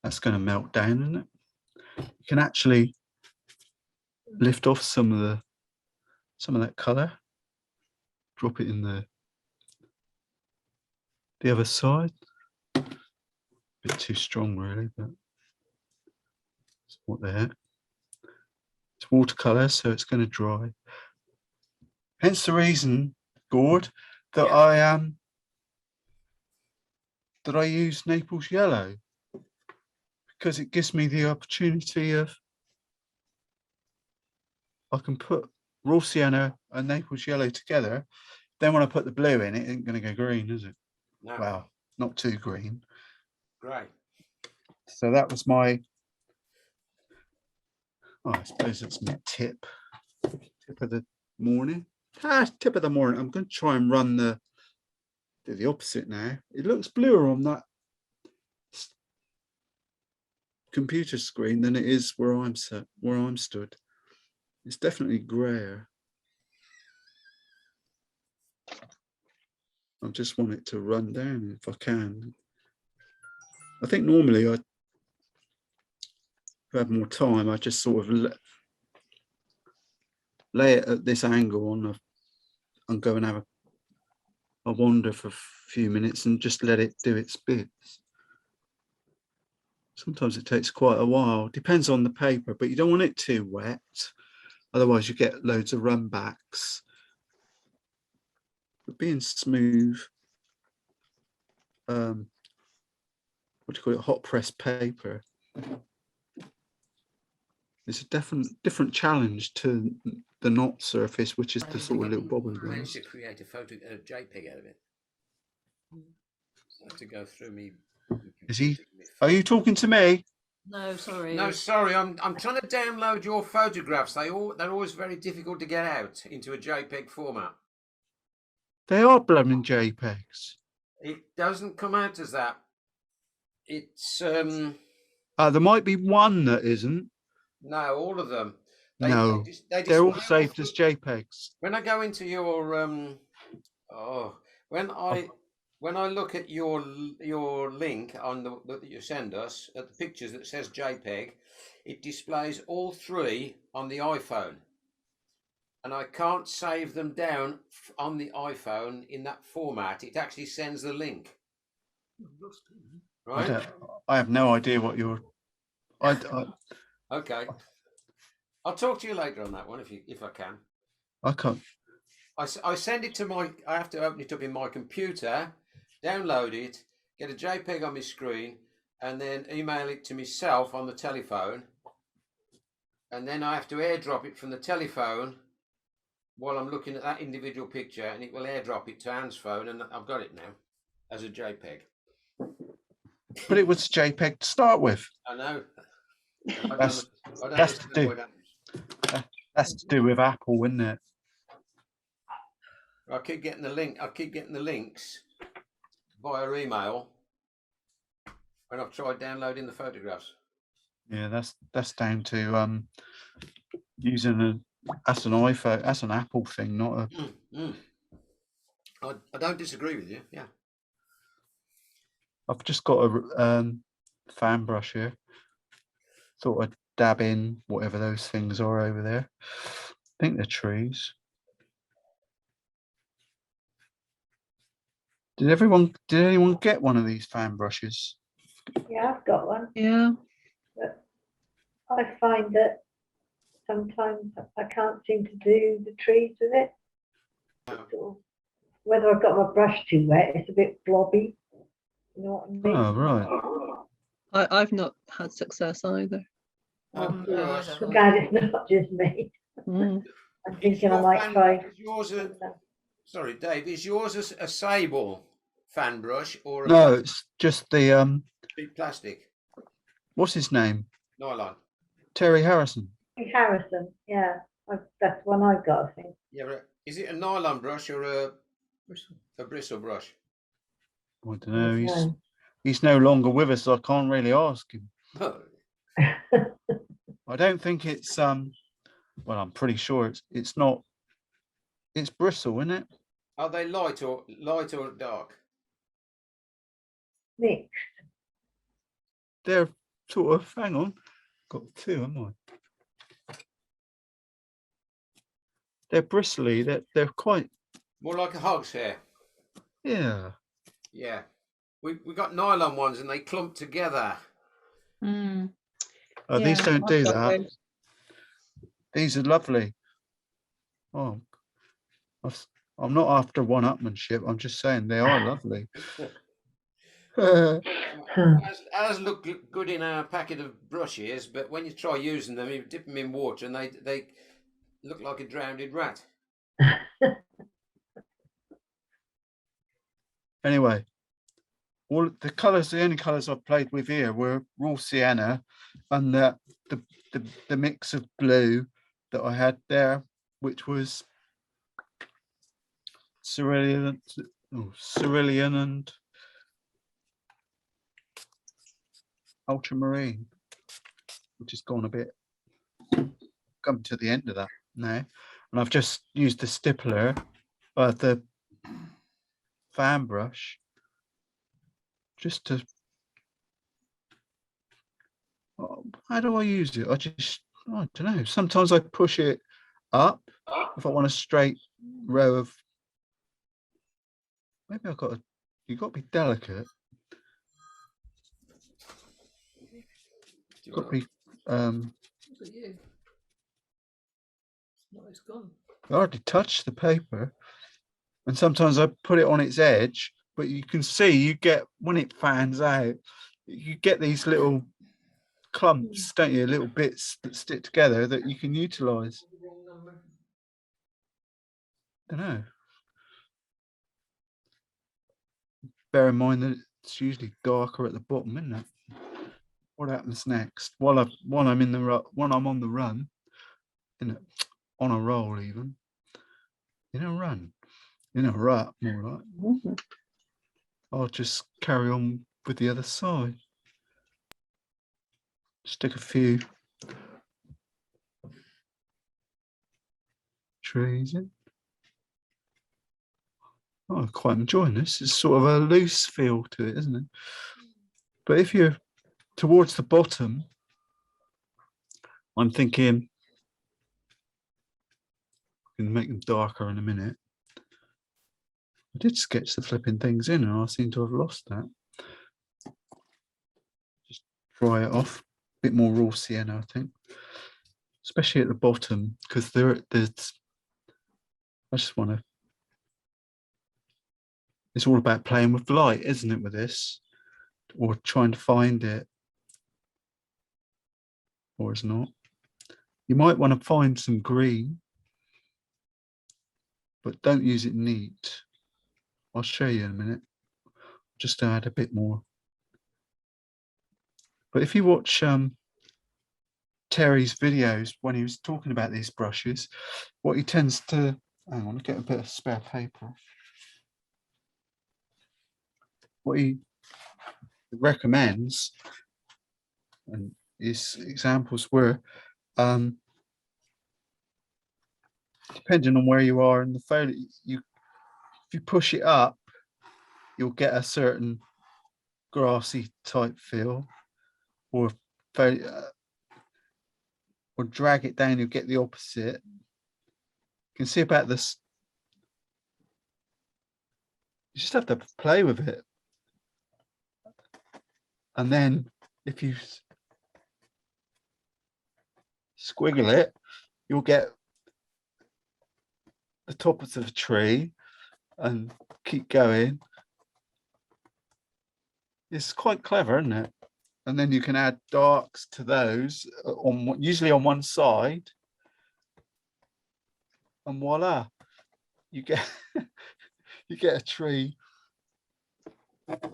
That's going to melt down, isn't it? You can actually lift off some of that color, drop it in the other side. A bit too strong, really, but it's what there. It's watercolor, so it's going to dry. Hence the reason, Gord, that I use Naples yellow, because it gives me the opportunity of I can put raw sienna and Naples yellow together. Then when I put the blue in, it ain't going to go green, is it? No. Well, not too green. Great. So that was my. I suppose it's my tip of the morning. Tip of the morning. I'm going to try and run do the opposite now. It looks bluer on that computer screen than it is where I'm stood. It's definitely grayer. I just want it to run down if I can. I think normally if I had more time, I just sort of lay it at this angle and go and have a wander for a few minutes and just let it do its bits. Sometimes it takes quite a while. Depends on the paper, but you don't want it too wet. Otherwise you get loads of run backs. being smooth, what do you call it, hot press paper, it's a different challenge to the knot surface, which is the sort of little bobbly I managed ones. to create a JPEG out of it. So I have to go through me. Is he? Are you talking to me? No, sorry. No, sorry. I'm trying to download your photographs. They're always very difficult to get out into a JPEG format. They are blooming JPEGs. It doesn't come out as that. It's There might be one that isn't. no, all of them. No, they they're all display saved as JPEGs. When I go into your when I look at your link on that you send us at the pictures that says JPEG, it displays all three on the iPhone, and I can't save them down on the iPhone in that format. It actually sends the link. Right? I have no idea what you're. Okay. I'll talk to you later on that one if I can. I can't. I send it to I have to open it up in my computer, download it, get a JPEG on my screen, and then email it to myself on the telephone. And then I have to airdrop it from the telephone while I'm looking at that individual picture, and it will airdrop it to Anne's phone, and I've got it now as a JPEG. But it was JPEG to start with. I know. That's to do with Apple, isn't it? I keep getting the link. I keep getting the links via email when I've tried downloading the photographs. Yeah, that's down to using that's an iPhone, that's an Apple thing, not a. I don't disagree with you. Yeah. I've just got a fan brush here. Thought I'd dab in whatever those things are over there. I think they're trees. Did anyone get one of these fan brushes? Yeah, I've got one. Yeah. But I find that sometimes I can't seem to do the trees with it. Sort of, whether I've got my brush too wet, it's a bit blobby. You know what I mean? Oh, right. I've not had success either. I'm glad it's not just me. Mm. I'm thinking I might try. Sorry, Dave. Is yours a sable fan brush or no? It's just the cheap plastic. What's his name? Nylon. Terry Harrison. Harrison, yeah, that's one I've got. I think. Yeah, but is it a nylon brush or a bristle brush? I don't know. He's no longer with us, so I can't really ask him. I don't think it's well, I'm pretty sure it's not. It's bristle, isn't it? Are they light or dark? Mixed. They're sort of. Hang on, got two, haven't I? They're bristly. They're quite more like a hog's hair. Yeah. Yeah, we got nylon ones and they clump together. Mm. Oh, Yeah, these don't do I've got that. those. These are lovely. Oh, I'm not after one-upmanship. I'm just saying they are lovely. Ours look good in our packet of brushes, but when you try using them, you dip them in water and they look like a drowned rat. Anyway, all the colours, the only colours I've played with here were raw sienna and the mix of blue that I had there, which was cerulean and ultramarine, which has gone a bit, come to the end of that now. And I've just used the stippler, the fan brush, just to, how do I use it? I don't know. Sometimes I push it up if I want a straight row of, maybe you've got to be delicate. You've got to be, Look at you. No, it's gone. I already touched the paper. And sometimes I put it on its edge, but you can see you get, when it fans out, you get these little clumps, don't you? Little bits that stick together that you can utilize. Don't know. Bear in mind that it's usually darker at the bottom, isn't it? What happens next? While I'm in the when I'm on the run, on a roll even, in a run, in a rut, more like. I'll just carry on with the other side. Stick a few trees in. Oh, I'm quite enjoying this. It's sort of a loose feel to it, isn't it? But if you're towards the bottom, I'm thinking I can make them darker in a minute. I did sketch the flipping things in and I seem to have lost that. Just dry it off. A bit more raw sienna, I think. Especially at the bottom, because there's I just want to, it's all about playing with light, isn't it, with this? Or trying to find it. Or it's not. You might want to find some green, but don't use it neat. I'll show you in a minute, just to add a bit more. But if you watch Terry's videos when he was talking about these brushes, what he tends to, hang on, get a bit of spare paper. What he recommends, and his examples were, depending on where you are in the photo, if you push it up, you'll get a certain grassy type feel, or drag it down, you'll get the opposite. You can see about this. You just have to play with it. And then if you squiggle it, you'll get the top of the tree and keep going. It's quite clever, isn't it? And then you can add darks to those usually on one side, and voila, you get you get a tree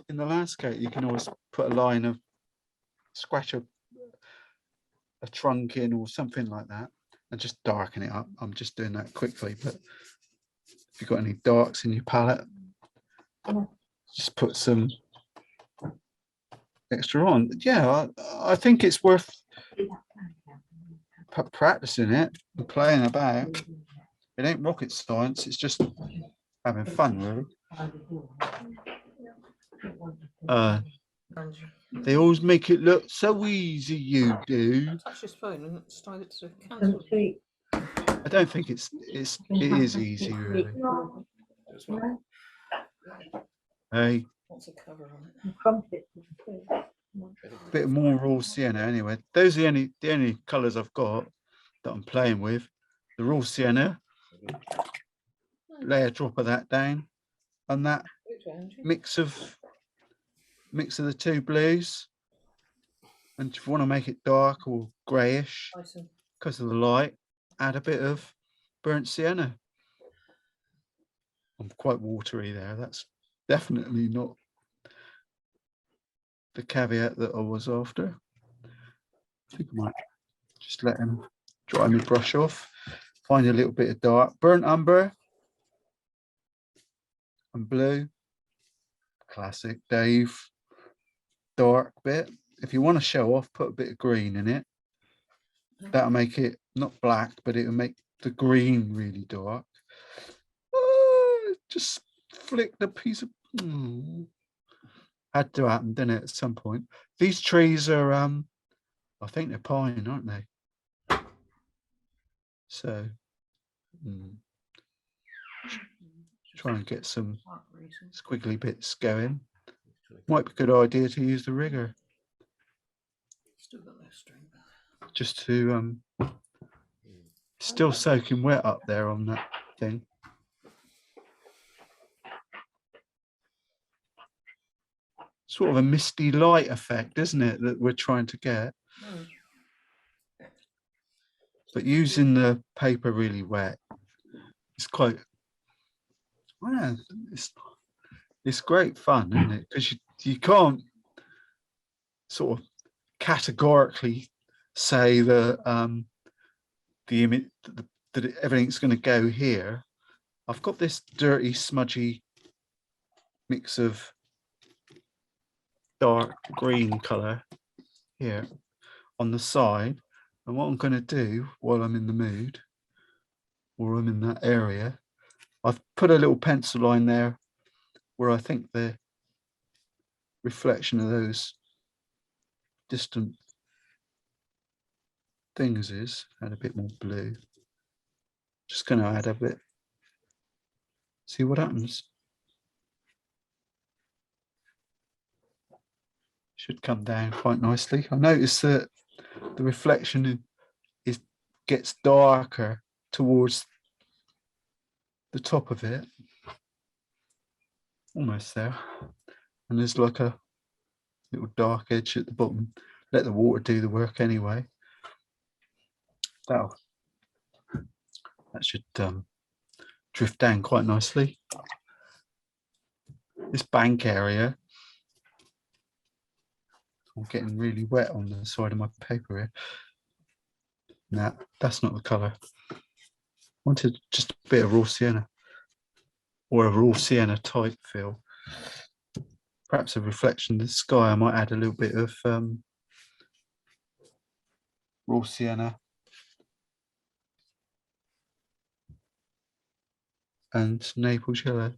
in the landscape. You can always put a line of scratch a trunk in or something like that and just darken it up. I'm just doing that quickly, but if you've got any darks in your palette, just put some extra on. Yeah, I think it's worth practicing it and playing about. It ain't rocket science, it's just having fun, really. They always make it look so easy, you do. Touch his phone and slide it to cancel. I don't think it is easy, really. Hey, What's a cover on it? a bit more raw sienna anyway. Those are the only colours I've got that I'm playing with. The raw sienna, lay a drop of that down, and that mix of the two blues. And if you want to make it dark or greyish because of the light, add a bit of burnt sienna. I'm quite watery there. That's definitely not the caveat that I was after. I think I might just let him dry my brush off. Find a little bit of dark, burnt umber and blue. Classic Dave. Dark bit. If you want to show off, put a bit of green in it. That'll make it not black, but it'll make the green really dark. Just flicked a piece of. Had to happen, didn't it? At some point. These trees are, I think they're pine, aren't they? So, try and get some squiggly bits going. Might be a good idea to use the rigger. Just to still soaking wet up there on that thing. sort of a misty light effect, isn't it, that we're trying to get? Mm. But using the paper really wet, it's quite, well, it's great fun, isn't it? Because you can't sort of categorically say that the image that everything's going to go here. I've got this dirty, smudgy mix of dark green color here on the side, and what I'm going to do while I'm in the mood, or I'm in that area, I've put a little pencil line there where I think the reflection of those distant things is, add a bit more blue. Just going to add a bit, see what happens. Should come down quite nicely. I notice that the reflection gets darker towards the top of it, almost there, and there's like a little dark edge at the bottom. Let the water do the work anyway. That should drift down quite nicely. This bank area, I'm getting really wet on the side of my paper here. Nah, that's not the colour. Wanted just a bit of raw sienna, or a raw sienna type feel. Perhaps a reflection of the sky. I might add a little bit of raw sienna and Naples yellow.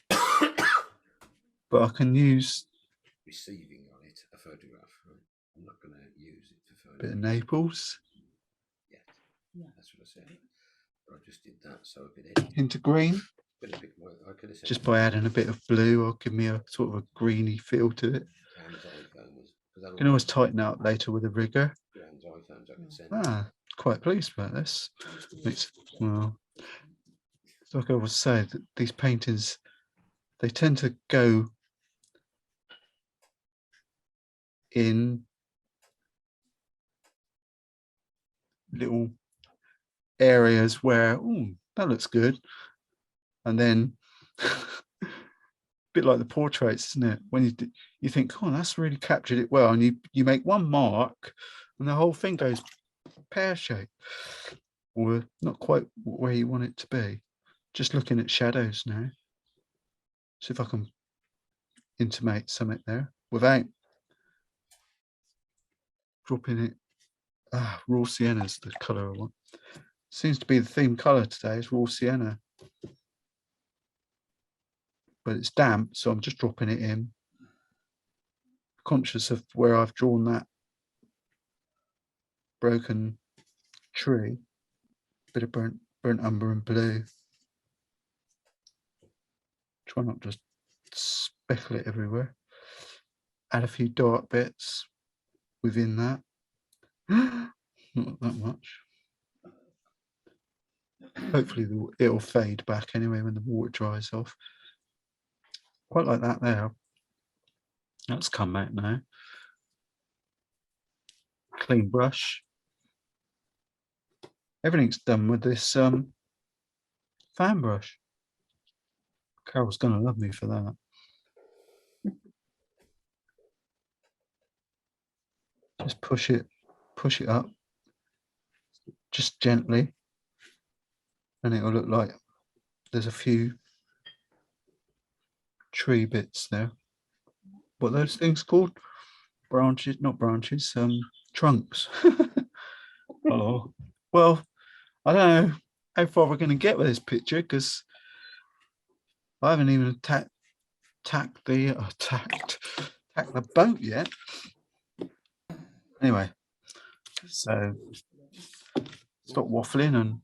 But I can use Receiving on it a photograph. Right? I'm not going to use it for a bit of photograph. Naples Yeah, that's what I said. But I just did that so a bit into green. a bit more. I could have said Just by adding a bit of blue, or give me a sort of a greeny feel to it. Dan's iPhone was. You can always tighten it up later with a rigger. Dan's iPhones I can send. Ah, quite pleased about this. It's, well, like I was saying, that these paintings, they tend to go in little areas where, oh, that looks good, and then a bit like the portraits, isn't it? When you think, oh, that's really captured it well, and you make one mark, and the whole thing goes pear-shaped, or not quite where you want it to be. Just looking at shadows now. See if I can intimate something there without dropping it. Ah, raw sienna is the colour I want. Seems to be the theme colour today, is raw sienna. But it's damp, so I'm just dropping it in. Conscious of where I've drawn that broken tree. Bit of burnt umber and blue. Try not to speckle it everywhere. Add a few dark bits within that. Not that much. Hopefully it'll fade back anyway when the water dries off. Quite like that there. That's come out now. Clean brush. Everything's done with this fan brush. Carol's gonna love me for that. Just push it up, just gently, and it'll look like there's a few tree bits there. What are those things called? Branches, not branches, trunks. Oh, well, I don't know how far we're going to get with this picture, because I haven't even tacked the boat yet. Anyway, so stop waffling and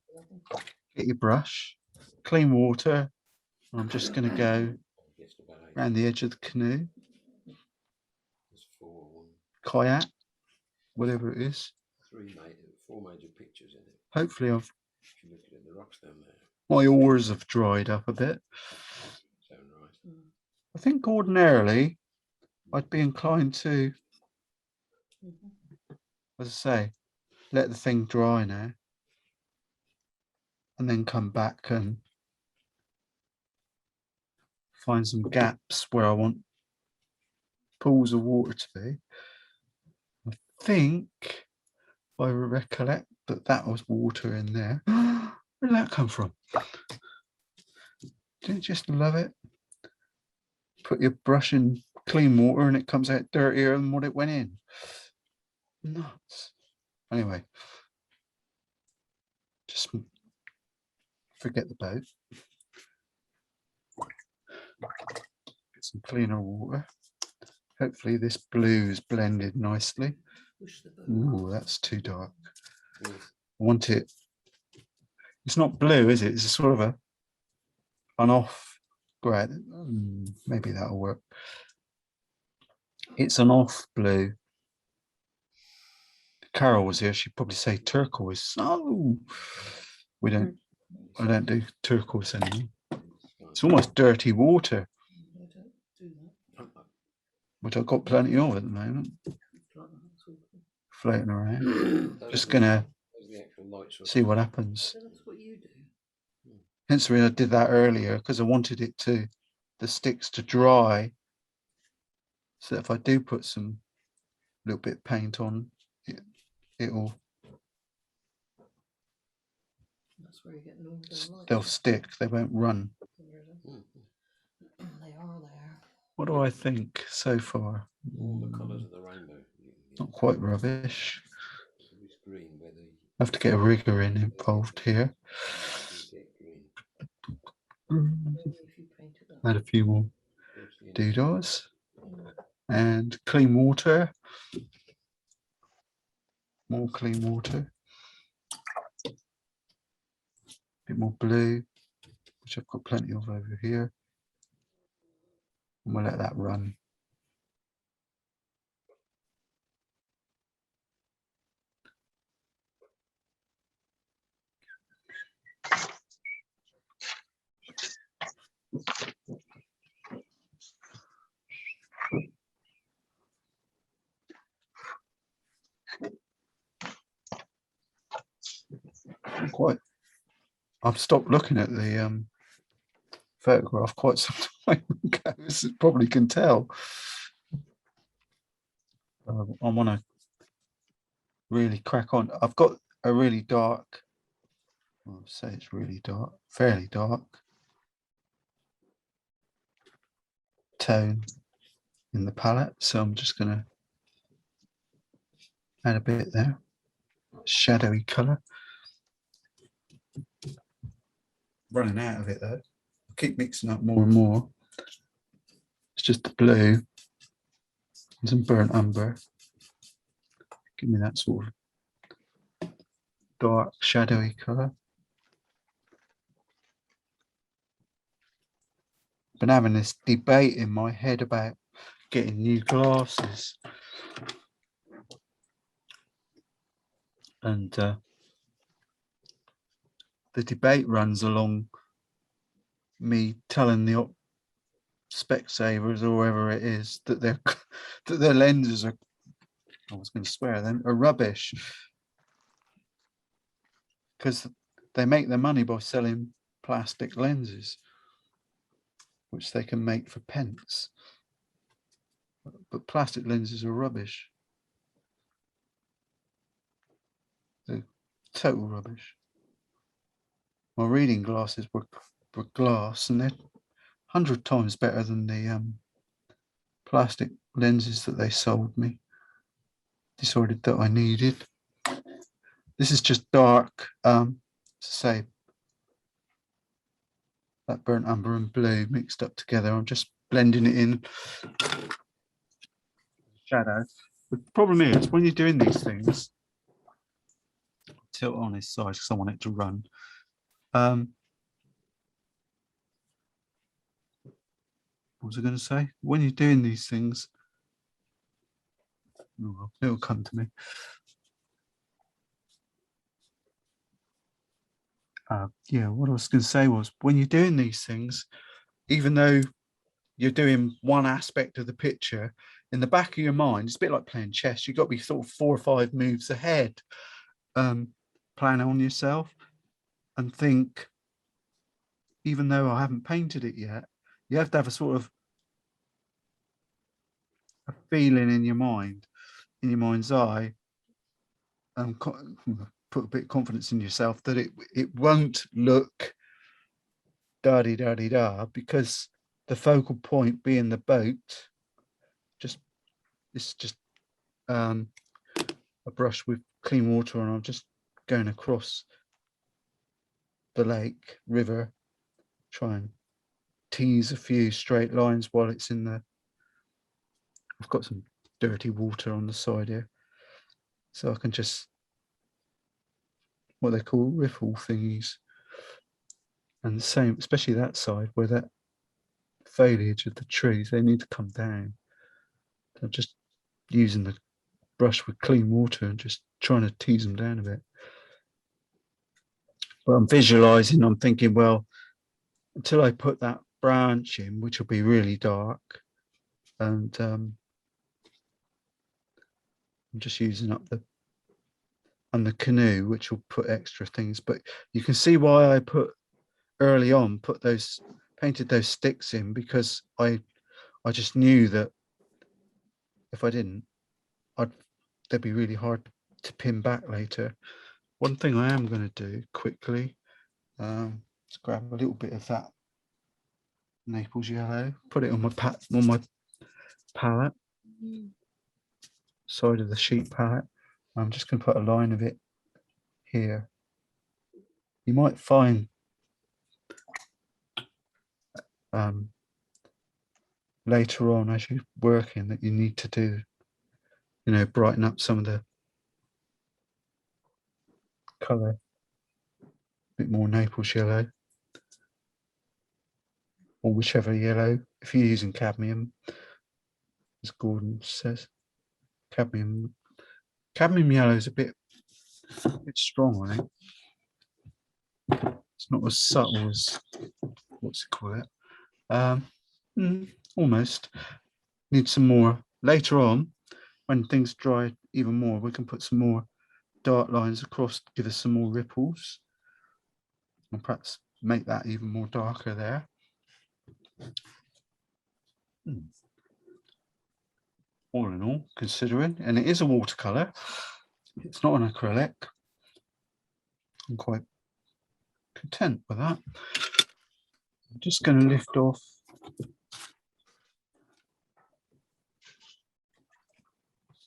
get your brush, clean water. I'm just going to go around the edge of the canoe, kayak, whatever it is. Four major pictures in it. Hopefully If you look at the rocks down there. my oars have dried up a bit. Sound right. I think ordinarily I'd be inclined to, as I say, let the thing dry now and then come back and find some gaps where I want pools of water to be. I think I recollect that was water in there. Where did that come from? Didn't you just love it? Put your brush in clean water and it comes out dirtier than what it went in. Nuts. Anyway, just forget the boat. Get some cleaner water. Hopefully this blue is blended nicely. Ooh, that's too dark. I want it. It's not blue, is it? It's a sort of an off grey. Maybe that'll work. It's an off blue. Carol was here. She'd probably say turquoise. Oh, we don't. I don't do turquoise anymore. It's almost dirty water, which I've got plenty of at the moment, floating around. Just gonna see what happens. Hence the reason I did that earlier, because I wanted it to, the sticks to dry, so that if I do put some little bit of paint on, it'll they'll stick. They won't run. They are there. What do I think so far? All the colours of the rainbow. Not quite rubbish. I have to get a rigger involved here. Add a few more doodles and clean water. More clean water. A bit more blue, which I've got plenty of over here. And we'll let that run. Quite. I've stopped looking at the photograph quite some time ago, as you probably can tell. I want to really crack on. I've got a really dark, I'll say it's really dark, fairly dark tone in the palette, so I'm just going to add a bit there, shadowy colour. Running out of it though. I'll keep mixing up more and more. It's just the blue and some burnt umber. Give me that sort of dark shadowy colour. Been having this debate in my head about getting new glasses, and the debate runs along me telling the Specsavers or whoever it is that their lenses are, I was going to swear then, are rubbish, because they make their money by selling plastic lenses, which they can make for pence. But plastic lenses are rubbish. They're total rubbish. My reading glasses were glass, and they're 100 times better than the plastic lenses that they sold me. Decided that I needed. This is just dark, to say, that burnt umber and blue mixed up together. I'm just blending it in shadow. The problem is when you're doing these things, tilt on this side because I want it to run. What was I going to say? When you're doing these things, oh, it'll come to me. Yeah, what I was going to say was when you're doing these things, even though you're doing one aspect of the picture, in the back of your mind, it's a bit like playing chess. You've got to be sort of 4 or 5 moves ahead, plan on yourself and think, even though I haven't painted it yet, you have to have a sort of a feeling in your mind, in your mind's eye, and put a bit of confidence in yourself that it won't look da-di-da-di-da, because the focal point being the boat, it's just a brush with clean water, and I'm just going across the lake, river, try and tease a few straight lines while it's in the, I've got some dirty water on the side here, so I can just, what they call riffle thingies. And the same, especially that side where that foliage of the trees, they need to come down. I'm just using the brush with clean water and just trying to tease them down a bit. But I'm visualizing, I'm thinking, well, until I put that branch in, which will be really dark, and I'm just using up the canoe, which will put extra things. But you can see why I put early on, painted those sticks in, because I just knew that if I didn't, they'd be really hard to pin back later. One thing I am going to do quickly, let's grab a little bit of that Naples yellow, put it on my palette, side of the sheet palette. I'm just going to put a line of it here. You might find later on as you're working that you need to do, you know, brighten up some of the colour, a bit more Naples yellow, or whichever yellow, if you're using cadmium, as Gordon says. Cadmium yellow is a bit strong, I think. It's not as subtle as, what's it called? Almost. Need some more. Later on, when things dry even more, we can put some more dark lines across to give us some more ripples, and perhaps make that even more darker there. All in all, considering, and it is a watercolor, it's not an acrylic, I'm quite content with that. I'm just going to lift off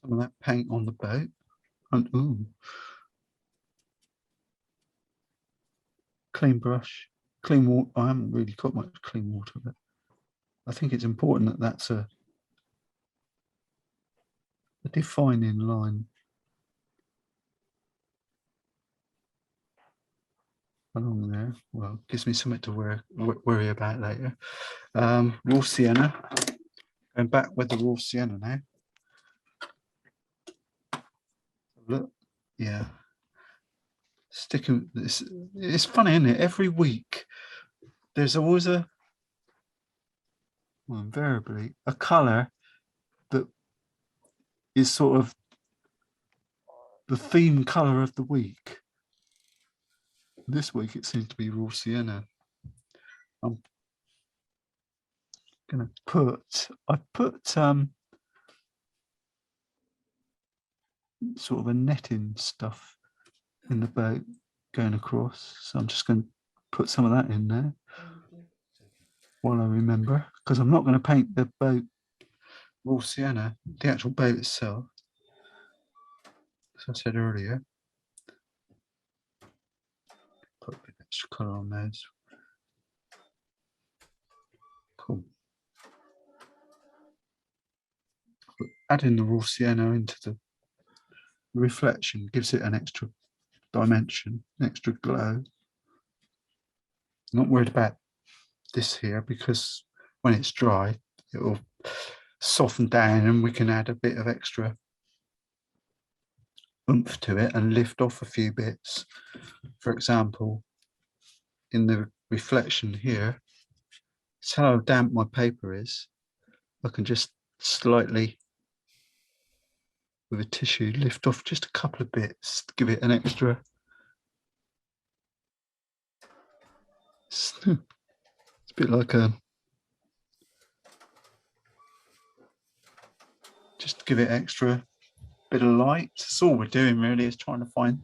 some of that paint on the boat, and clean brush, clean water. I haven't really got much clean water, but I think it's important that that's a defining line along there. Well, gives me something to worry about later. Raw sienna. Going back with the raw sienna now. Look, yeah. Sticking this. It's funny, isn't it? Every week there's always invariably a colour that is sort of the theme colour of the week. This week it seems to be raw sienna. I'm gonna I put sort of a netting stuff in the boat going across, so I'm just going to put some of that in there while I remember, because I'm not going to paint the boat raw sienna, the actual boat itself, as I said earlier. Put a bit extra colour on those. Cool. Adding the raw sienna into the reflection gives it an extra dimension, an extra glow. Not worried about this here, because when it's dry it will soften down and we can add a bit of extra oomph to it and lift off a few bits. For example, in the reflection here, it's how damp my paper is. I can just slightly with a tissue, lift off just a couple of bits, give it an extra. It's a bit like a, just to give it extra bit of light. That's all we're doing really, is trying to find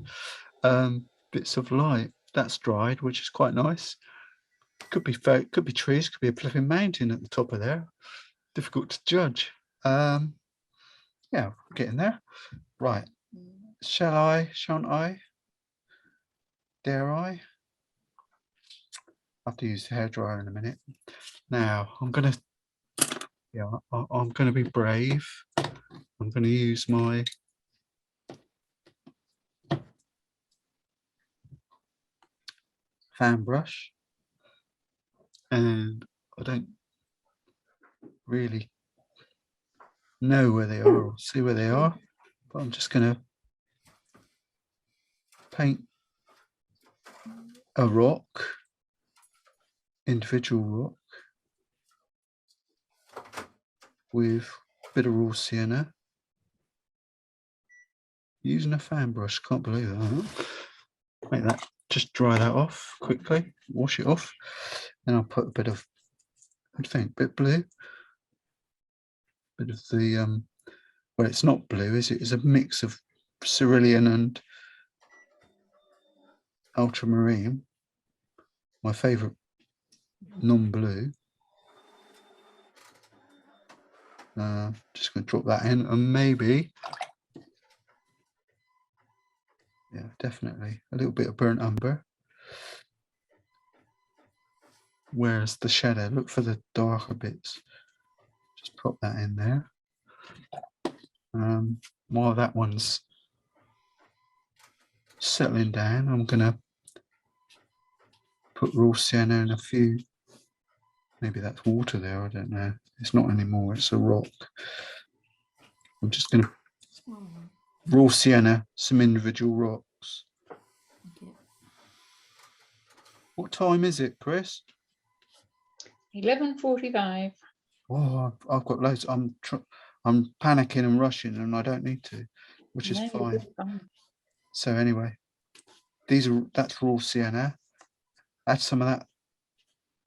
bits of light. That's dried, which is quite nice. Could be fake, could be trees, could be a flipping mountain at the top of there. Difficult to judge. Yeah, we're getting there. Right. Shall I? Shan't I? Dare I? I have to use the hairdryer in a minute. Now I'm gonna, yeah, I'm gonna be brave. I'm gonna use my fan brush, and I don't really know where they are or see where they are, but I'm just gonna paint a rock, individual rock, with a bit of raw sienna, using a fan brush. Can't believe that. Make that, just dry that off quickly, wash it off. Then I'll put a bit of, what do you think, bit blue, bit of the well, it's not blue, is it? It's a mix of cerulean and ultramarine, my favorite non-blue. Just going to drop that in, and maybe, yeah, definitely a little bit of burnt umber. Where's the shadow? Look for the darker bits. Just pop that in there. While that one's settling down, I'm gonna put raw sienna in a few. Maybe that's water there, I don't know. It's not anymore, it's a rock. I'm just gonna raw sienna some individual rocks. What time is it, Chris? 11:45. Oh, I've got loads. I'm panicking and rushing, and I don't need to, which is No, you're fine. good fun. So anyway, that's raw sienna. Add some of that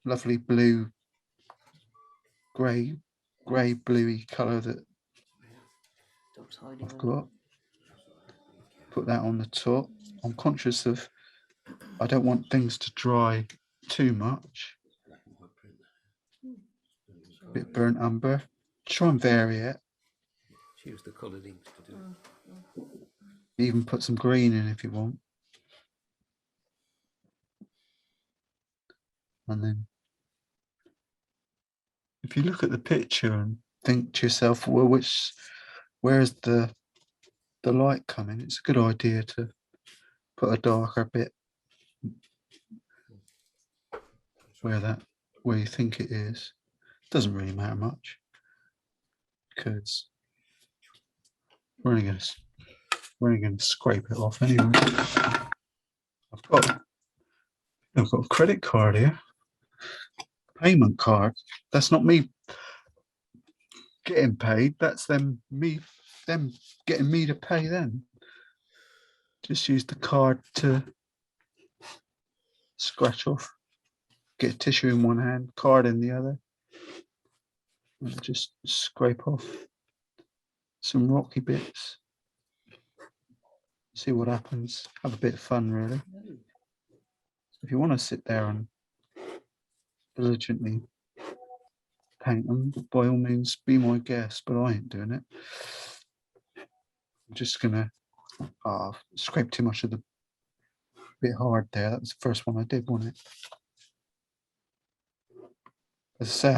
lovely blue, grey bluey colour that I've got. Put that on the top. I'm conscious of, I don't want things to dry too much. A bit burnt umber. Try and vary it. Choose the coloured inks to do. Even put some green in if you want. And then if you look at the picture and think to yourself, well, where's the light coming? It's a good idea to put a darker bit where you think it is. Doesn't really matter much, because we're only going to scrape it off anyway. I've got a credit card here, payment card. That's not me getting paid. That's them getting me to pay them. Just use the card to scratch off. Get a tissue in one hand, card in the other, and just scrape off some rocky bits. See what happens. Have a bit of fun, really. If you want to sit there and diligently paint them, by all means, be my guest, but I ain't doing it. I'm just gonna scrape too much of the bit hard there. That was the first one I did, wasn't it? As I say,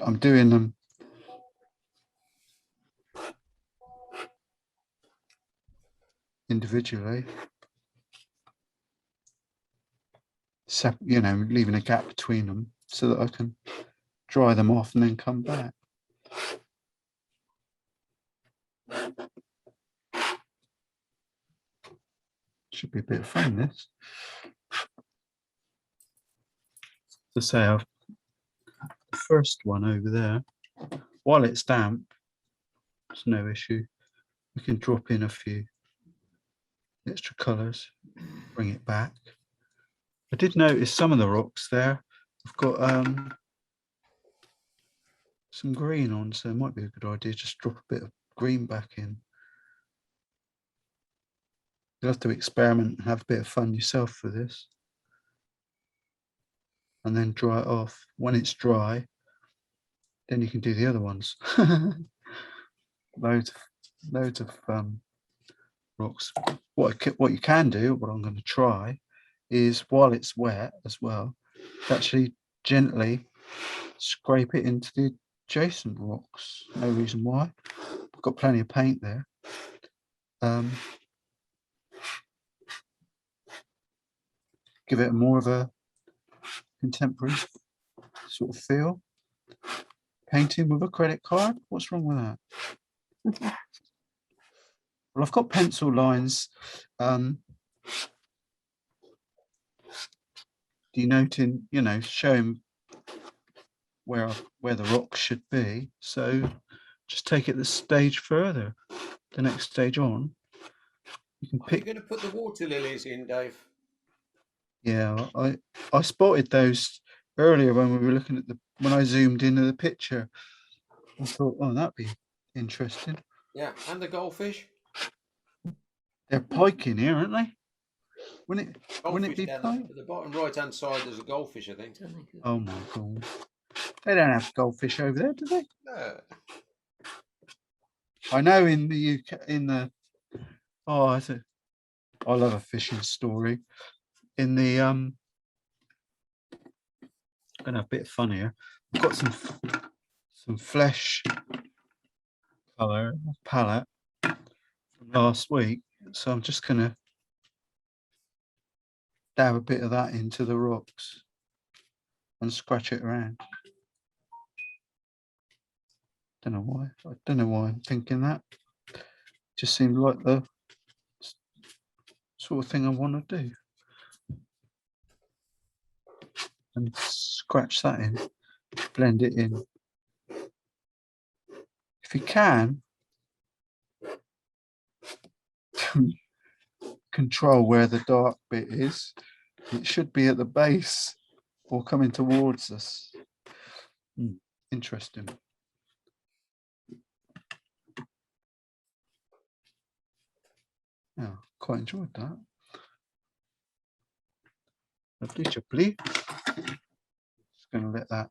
I'm doing them individually, leaving a gap between them so that I can dry them off and then come back. Should be a bit of fun, this. To say, the first one over there, while it's damp, it's no issue. we can drop in a few extra colours, bring it back. I did notice some of the rocks there have got some green on, so it might be a good idea just drop a bit of green back in. You'll have to experiment and have a bit of fun yourself with this. And then dry it off. When it's dry, then you can do the other ones. loads of rocks. What you can do, what I'm going to try, is while it's wet as well, actually gently scrape it into the adjacent rocks. No reason why. I've got plenty of paint there. Give it more of a contemporary sort of feel. Painting with a credit card? What's wrong with that? Well, I've got pencil lines denoting, showing where the rocks should be. So just take it the stage further, the next stage on. You can Are you pick. going to put the water lilies in, Dave? Yeah, I spotted those earlier when we were looking at when I zoomed into the picture. I thought, oh, that'd be interesting. Yeah, and the goldfish. They're piking here, aren't they? Wouldn't it be down pike? at the bottom right hand side, there's a goldfish, I think. Oh my god. They don't have goldfish over there, do they? No. I know in the UK, I love a fishing story. In the I'm gonna have a bit of fun here. I've got some flesh colour palette from last week, so I'm just gonna dab a bit of that into the rocks and scratch it around. Don't know why. I don't know why I'm thinking that. Just seemed like the sort of thing I want to do. And scratch that in, blend it in. If you can, control where the dark bit is. It should be at the base or coming towards us. Interesting. Yeah, quite enjoyed that. Lovely, lovely. Just going to let that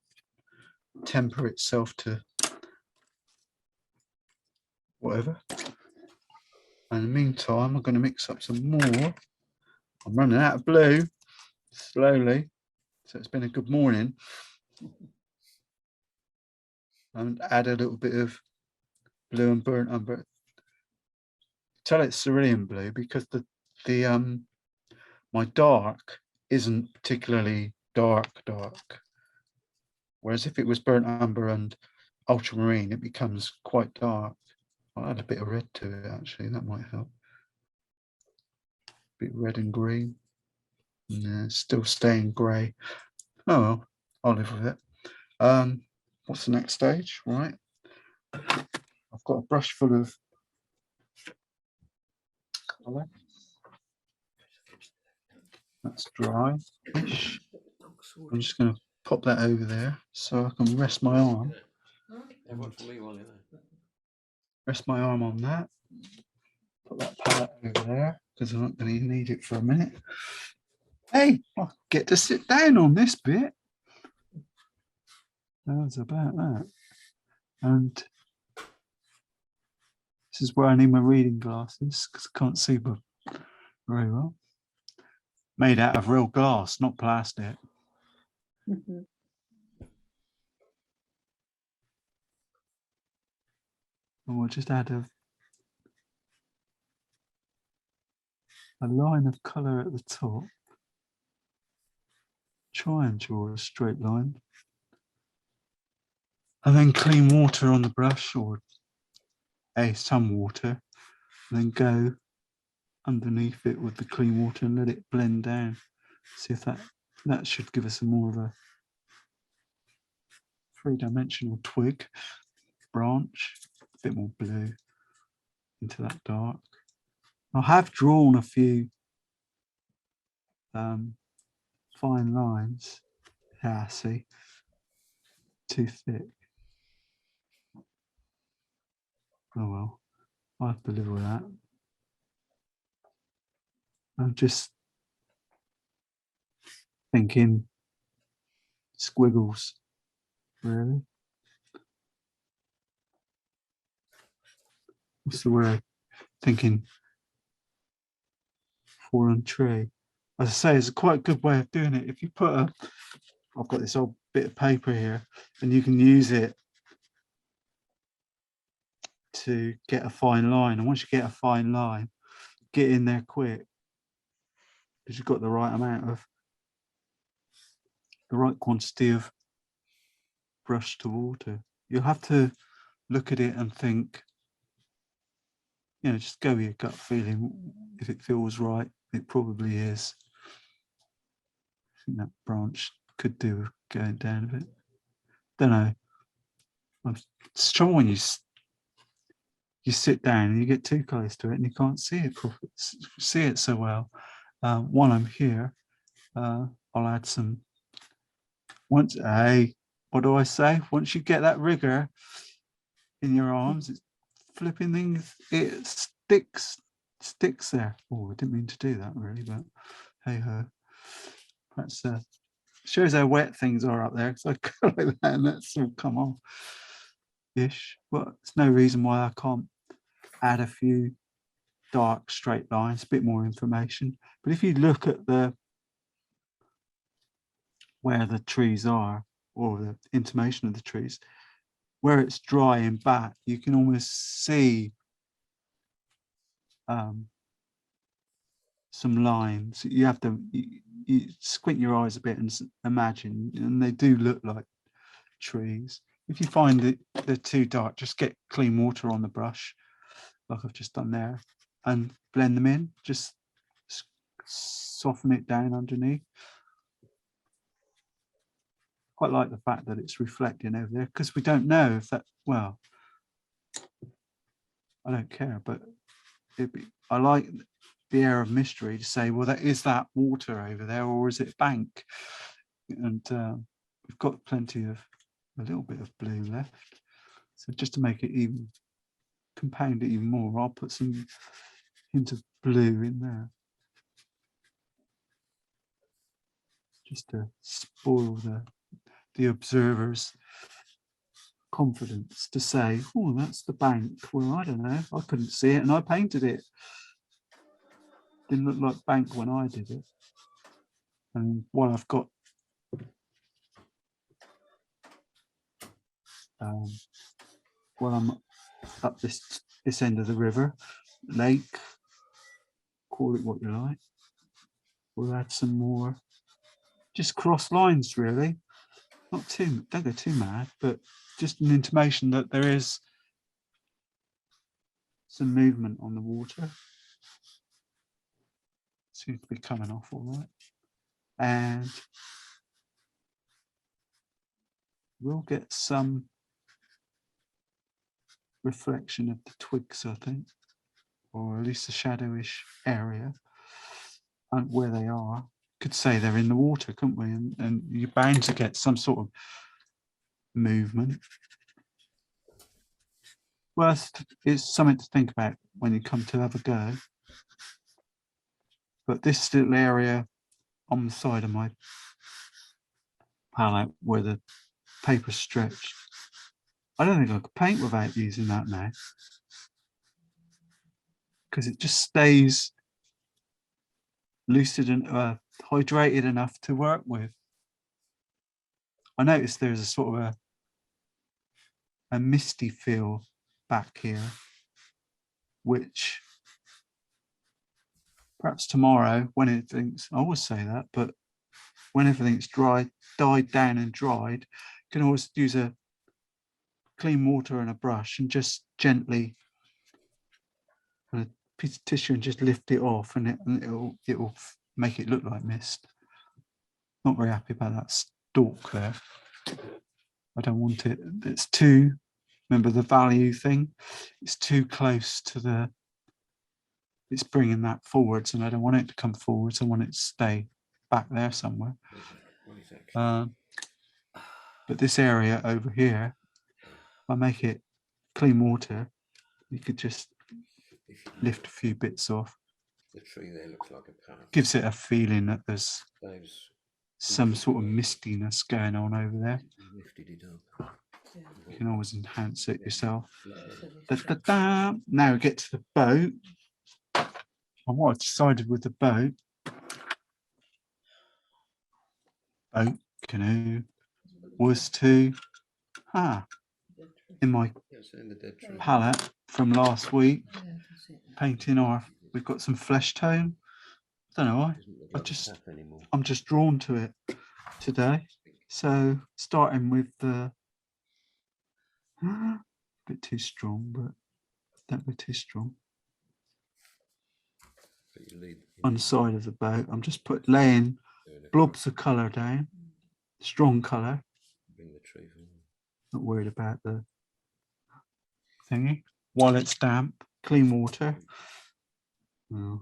temper itself to whatever. In the meantime, I'm going to mix up some more. I'm running out of blue slowly, so it's been a good morning. And add a little bit of blue and burnt umber. Tell it's cerulean blue because my dark isn't particularly dark. Whereas if it was burnt umber and ultramarine, it becomes quite dark. I'll add a bit of red to it actually, that might help. A bit red and green. Yeah, still staying grey. Oh well, I'll live with it. What's the next stage? Right. I've got a brush full of colour. That's dry-ish. I'm just going to pop that over there so I can rest my arm. Rest my arm on that. Put that palette over there because I'm not going to need it for a minute. Hey, I get to sit down on this bit. That's about that. And this is where I need my reading glasses because I can't see very well. Made out of real glass, not plastic. Mhm. And we'll just add a line of colour at the top. Try and draw a straight line. And then clean water on the brush or some water. And then go underneath it with the clean water and let it blend down. See if that should give us more of a three-dimensional twig branch, a bit more blue. into that dark. I have drawn a few fine lines. Yeah, see, too thick. Oh well, I have to live with that. I'm just thinking squiggles, really. What's the word? Thinking fallen tree. As I say, it's a quite good way of doing it. If you put I've got this old bit of paper here, and you can use it to get a fine line. And once you get a fine line, get in there quick, because you've got the right quantity of brush to water. You'll have to look at it and think, just go with your gut feeling. If it feels right, it probably is. I think that branch could do with going down a bit. Don't know. It's trouble when you sit down and you get too close to it and you can't see it so well. While I'm here, I'll add some. What do I say? Once you get that rigor in your arms, it's flipping things. It sticks there. Oh, I didn't mean to do that really, but hey ho. That's shows how wet things are up there. Because I go like that and that's all come off ish. But there's no reason why I can't add a few dark straight lines, a bit more information. But if you look at where the trees are, or the intimation of the trees, where it's dry and back, you can almost see some lines. You have to you squint your eyes a bit and imagine, and they do look like trees. If you find that they're too dark, just get clean water on the brush, like I've just done there, and blend them in. Just soften it down underneath. Quite like the fact that it's reflecting over there, because we don't know if that, well, I don't care, but I like the air of mystery to say, well, is that water over there, or is it bank? And we've got plenty of a little bit of blue left, so just to make it even, compound it even more, I'll put some hint of blue in there, just to spoil the observer's confidence, to say, oh, that's the bank. Well, I don't know, I couldn't see it and I painted it. Didn't look like bank when I did it. And while I've got while I'm up this end of the river, lake, call it what you like, we'll add some more, just cross lines really, don't go too mad, but just an intimation that there is some movement on the water. Seems to be coming off all right. And we'll get some reflection of the twigs, I think, or at least a shadowish area and where they are. Could say they're in the water, couldn't we? And you're bound to get some sort of movement. Well, it's something to think about when you come to have a go. But this little area on the side of my palette where the paper's stretched, I don't think I could paint without using that now, because it just stays lucid and hydrated enough to work with. I noticed there's a sort of a misty feel back here, which perhaps tomorrow, when everything's, I always say that, but when everything's died down and dried, you can always use a clean water and a brush and just gently put a piece of tissue and just lift it off, and it'll make it look like mist. Not very happy about that stalk there. I don't want it. It's too remember the value thing? It's too close to the, it's bringing that forwards, and I don't want it to come forwards. I want it to stay back there somewhere. What is actually? But this area over here, if I make it clean water, you could just If you lift a few bits off. the tree there looks like a path. Gives it a feeling that there's Dave's some sort of mistiness going on over there. lifted it up. You can always enhance it yourself. Da, da, da. Now we get to the boat. And what I've decided with the boat, canoe, was to, in my In the dead tree. palette from last week, painting off, we've got some flesh tone. I don't know why. Doesn't look I like a just, path anymore. I'm just drawn to it today. So starting with the, a bit too strong, but don't go too strong. But you lead, On the side of the boat, I'm just laying blobs of colour down, strong colour. Bring the tree forward. Not worried about the thingy. While it's damp, clean water. Oh.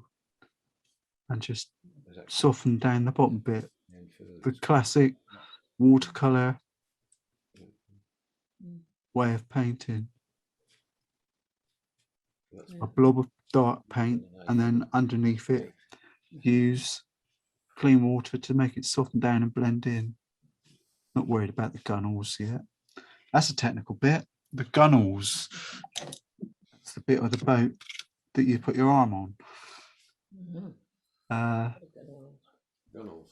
And just soften down the bottom bit. The classic watercolour way of painting. A blob of dark paint, and then underneath it use clean water to make it soften down and blend in. Not worried about the gunnels yet. That's a technical bit. The gunnels, that's the bit of the boat that you put your arm on.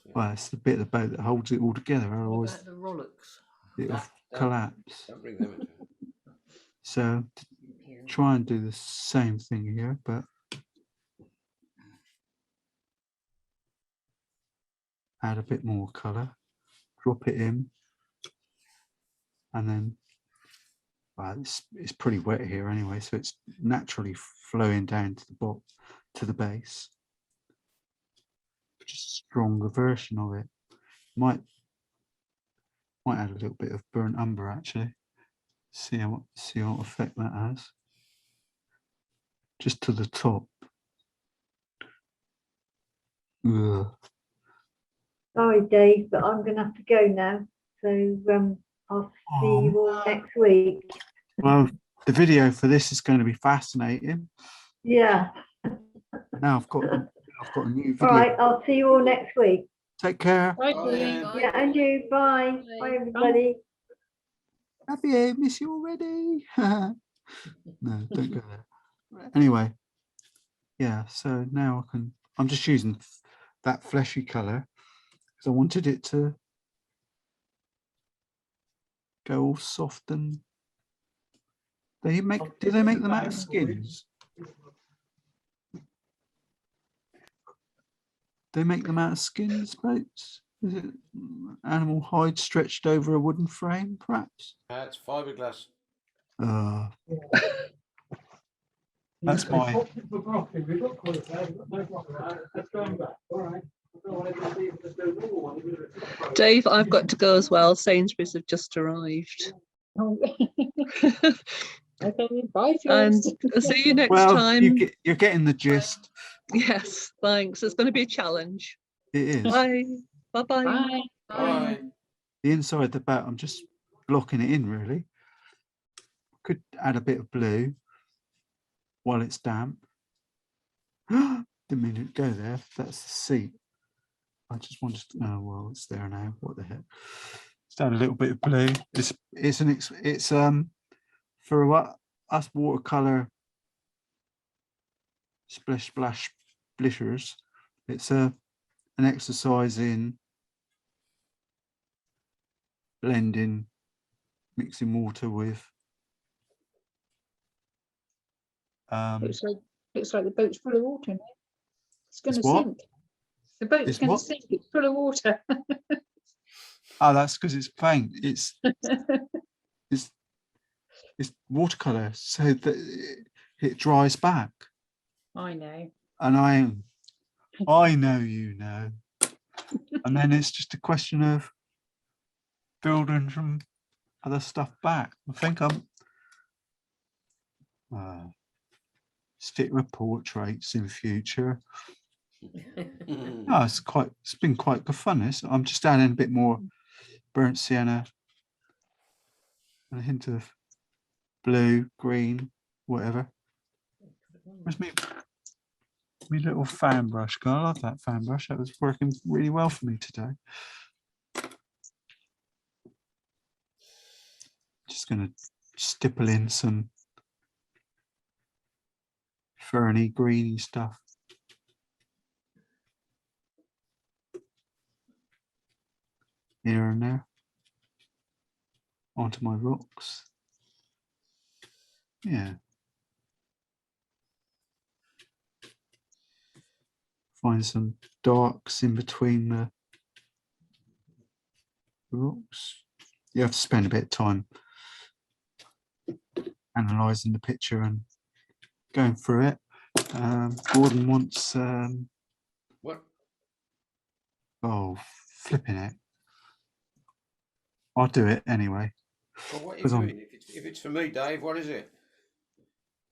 Well, it's the bit of the boat that holds it all together, otherwise The Rolex. it'll collapse. Don't bring them into it. So try and do the same thing here, but add a bit more colour, drop it in, and then, well, it's pretty wet here anyway, so it's naturally flowing down to the bottom, to the base. Just a stronger version of it. Might add a little bit of burnt umber actually. See what effect that has. Just to the top. Ugh. Sorry, Dave, but I'm going to have to go now. So I'll see you all next week. Well, the video for this is going to be fascinating. Yeah. Now I've got a new video. All right, I'll see you all next week. Take care. Bye, Oh, Dean. yeah. Yeah, and you. Bye. Bye, everybody. Have you miss you already? No, don't go there. Anyway, yeah. So now I'm just using that fleshy color because I wanted it to go all soft and. Do they make them out of skins? They make them out of skins, boats? Is it animal hide stretched over a wooden frame, perhaps? It's fiberglass. That's my. Dave, I've got to go as well. Sainsbury's have just arrived. Okay, bye, And Jules. I'll see you next Well, time. you're getting the gist. Yes, thanks. It's going to be a challenge. It is. Bye. Bye-bye. Bye. Bye. The inside of the boat, I'm just blocking it in really. Could add a bit of blue while it's damp. Didn't mean to go there. That's the seat. I just wanted to, oh well, it's there now. What the heck? Let's add a little bit of blue. It's for what us watercolor splish splash splishers. It's an exercise in blending, mixing water with Looks like the boat's full of water now. It's going to It's what? sink. The boat's It's going to what? sink. It's full of water. oh, that's because it's paint. It's watercolor, so that it dries back. I know. And I know you know. And then it's just a question of building some other stuff back. I think I'm stick with portraits in future. Oh, it's been quite good fun. I'm just adding a bit more burnt sienna and a hint of blue, green, whatever. Where's me little fan brush? God, I love that fan brush. That was working really well for me today. Just going to stipple in some ferny, greeny stuff. Here and there. Onto my rocks. Yeah. Find some darks in between the rocks. You have to spend a bit of time analysing the picture and going through it. Gordon wants What? oh, flipping it. I'll do it anyway. Well, what are you 'Cause I'm- doing? If it's for me, Dave, what is it?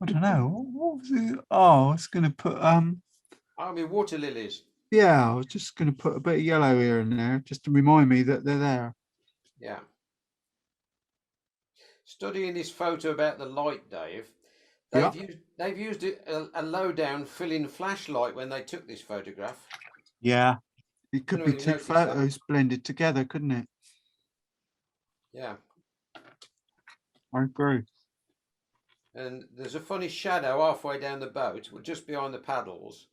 I don't know. What was it? Oh, I was going to put I mean, water lilies. yeah, I was just going to put a bit of yellow here and there just to remind me that they're there. Yeah. Studying this photo about the light, Dave. Yeah. They've used a low down fill-in flashlight when they took this photograph. Yeah. It could Don't know be whether you two noticed that. photos blended together, couldn't it? Yeah. I agree. And there's a funny shadow halfway down the boat, just behind the paddles.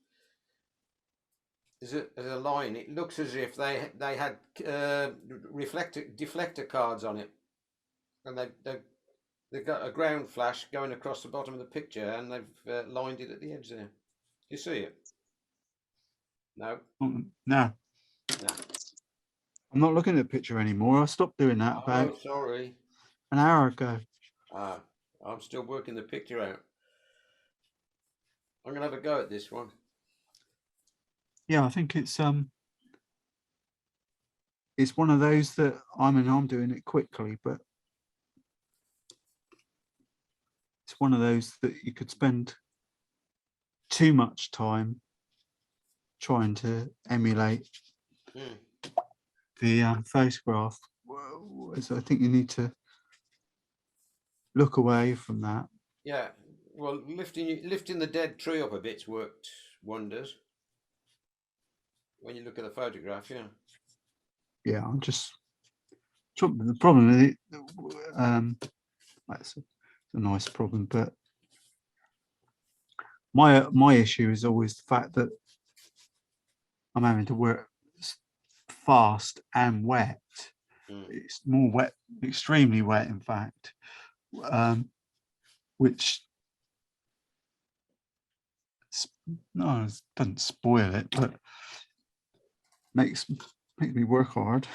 There's a line. It looks as if they had deflector cards on it, and they've got a ground flash going across the bottom of the picture, and they've lined it at the edge there. You see it? No. No, No. I'm not looking at the picture anymore. I stopped doing that Oh, about sorry. an hour ago. I'm still working the picture out. I'm gonna have a go at this one. Yeah, I think it's one of those that I'm doing it quickly, but it's one of those that you could spend too much time trying to emulate the photograph. So I think you need to look away from that. Yeah. Well, lifting the dead tree up a bit's worked wonders. When you look at the photograph, yeah. Yeah, I'm just the problem with it. That's a nice problem, but my issue is always the fact that I'm having to work fast and wet. It's more wet, extremely wet, in fact, which doesn't spoil it, but makes me work hard.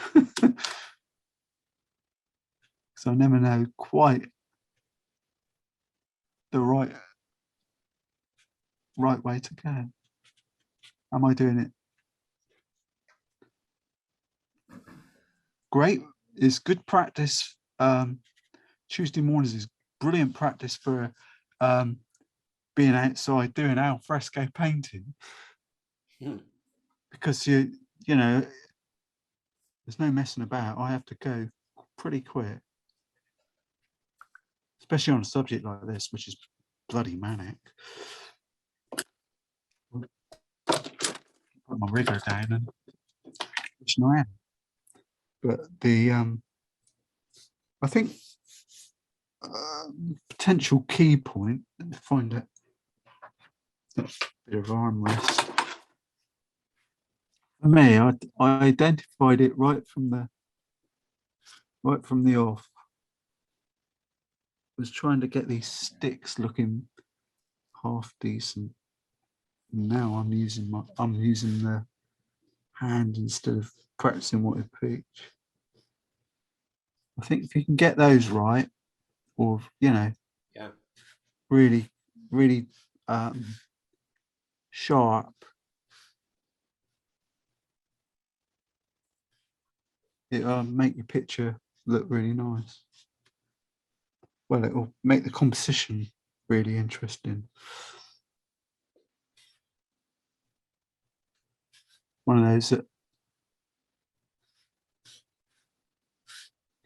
So I never know quite the right way to go. Am I doing it? Great. It's good practice. Tuesday mornings is brilliant practice for being outside doing al fresco painting, because you know there's no messing about. I have to go pretty quick, especially on a subject like this, which is bloody manic. Put my rigger down and which I am. But the I think potential key point. Let me find it. Bit of armrest. For me, I identified it right from the off. I was trying to get these sticks looking half decent. Now I'm using the hand instead of practicing water peach. I think if you can get those right, or really sharp, it'll make your picture look really nice. Well, it will make the composition really interesting. One of those that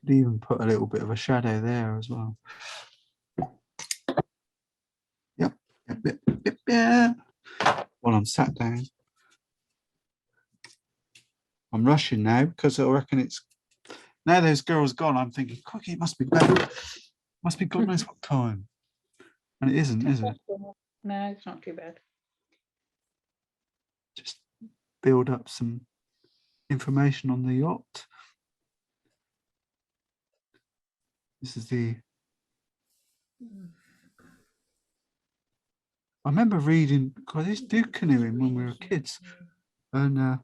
could even put a little bit of a shadow there as well. Yep. Yeah. While I'm sat down. I'm rushing now because I reckon it's now those girls gone. I'm thinking, crikey, it must be bad. Must be God knows what time. And it isn't, is it? No, it's not too bad. Just build up some information on the yacht. This is the. I remember reading, because I used to do canoeing when we were kids, and I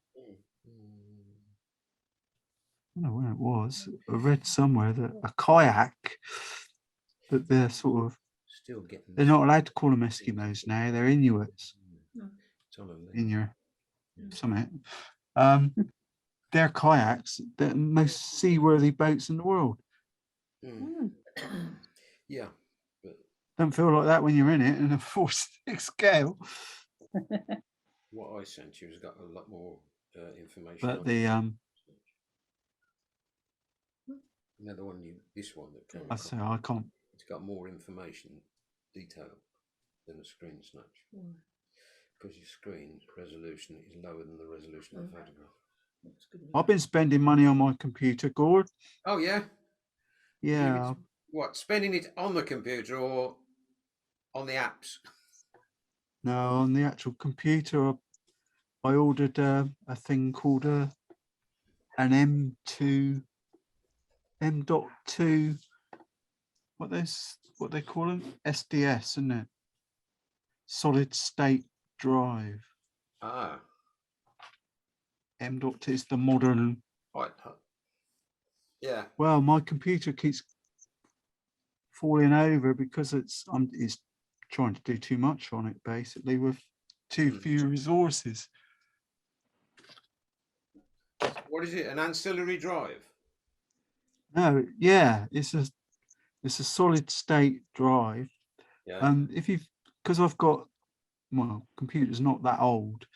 don't know where it was. I read somewhere that a kayak, that they're sort of, Still getting. they're not allowed to call them Eskimos now. They're Inuits. It's on a list. In your something. They're kayaks, they're the most seaworthy boats in the world. Yeah. But Don't feel like that when you're in it in a 4:6 scale. what I sent you has got a lot more information. But on the it. Another one, this one that came. I say I can't. It's got more information, detail than a screen snatch. Because your screen resolution is lower than the resolution of the photograph. I've been spending money on my computer, Gord. Oh yeah. Yeah. What, spending it on the computer or on the apps? No, on the actual computer, I ordered a thing called an M2, M.2. What they call them? SDS, isn't it? Solid state drive. Ah. M.2 is the modern. Right. Yeah. Well, my computer keeps falling over because it's trying to do too much on it, basically, with too few resources. What is it? An ancillary drive? No, yeah, it's a solid state drive. Yeah. Because I've got, well, computer's not that old,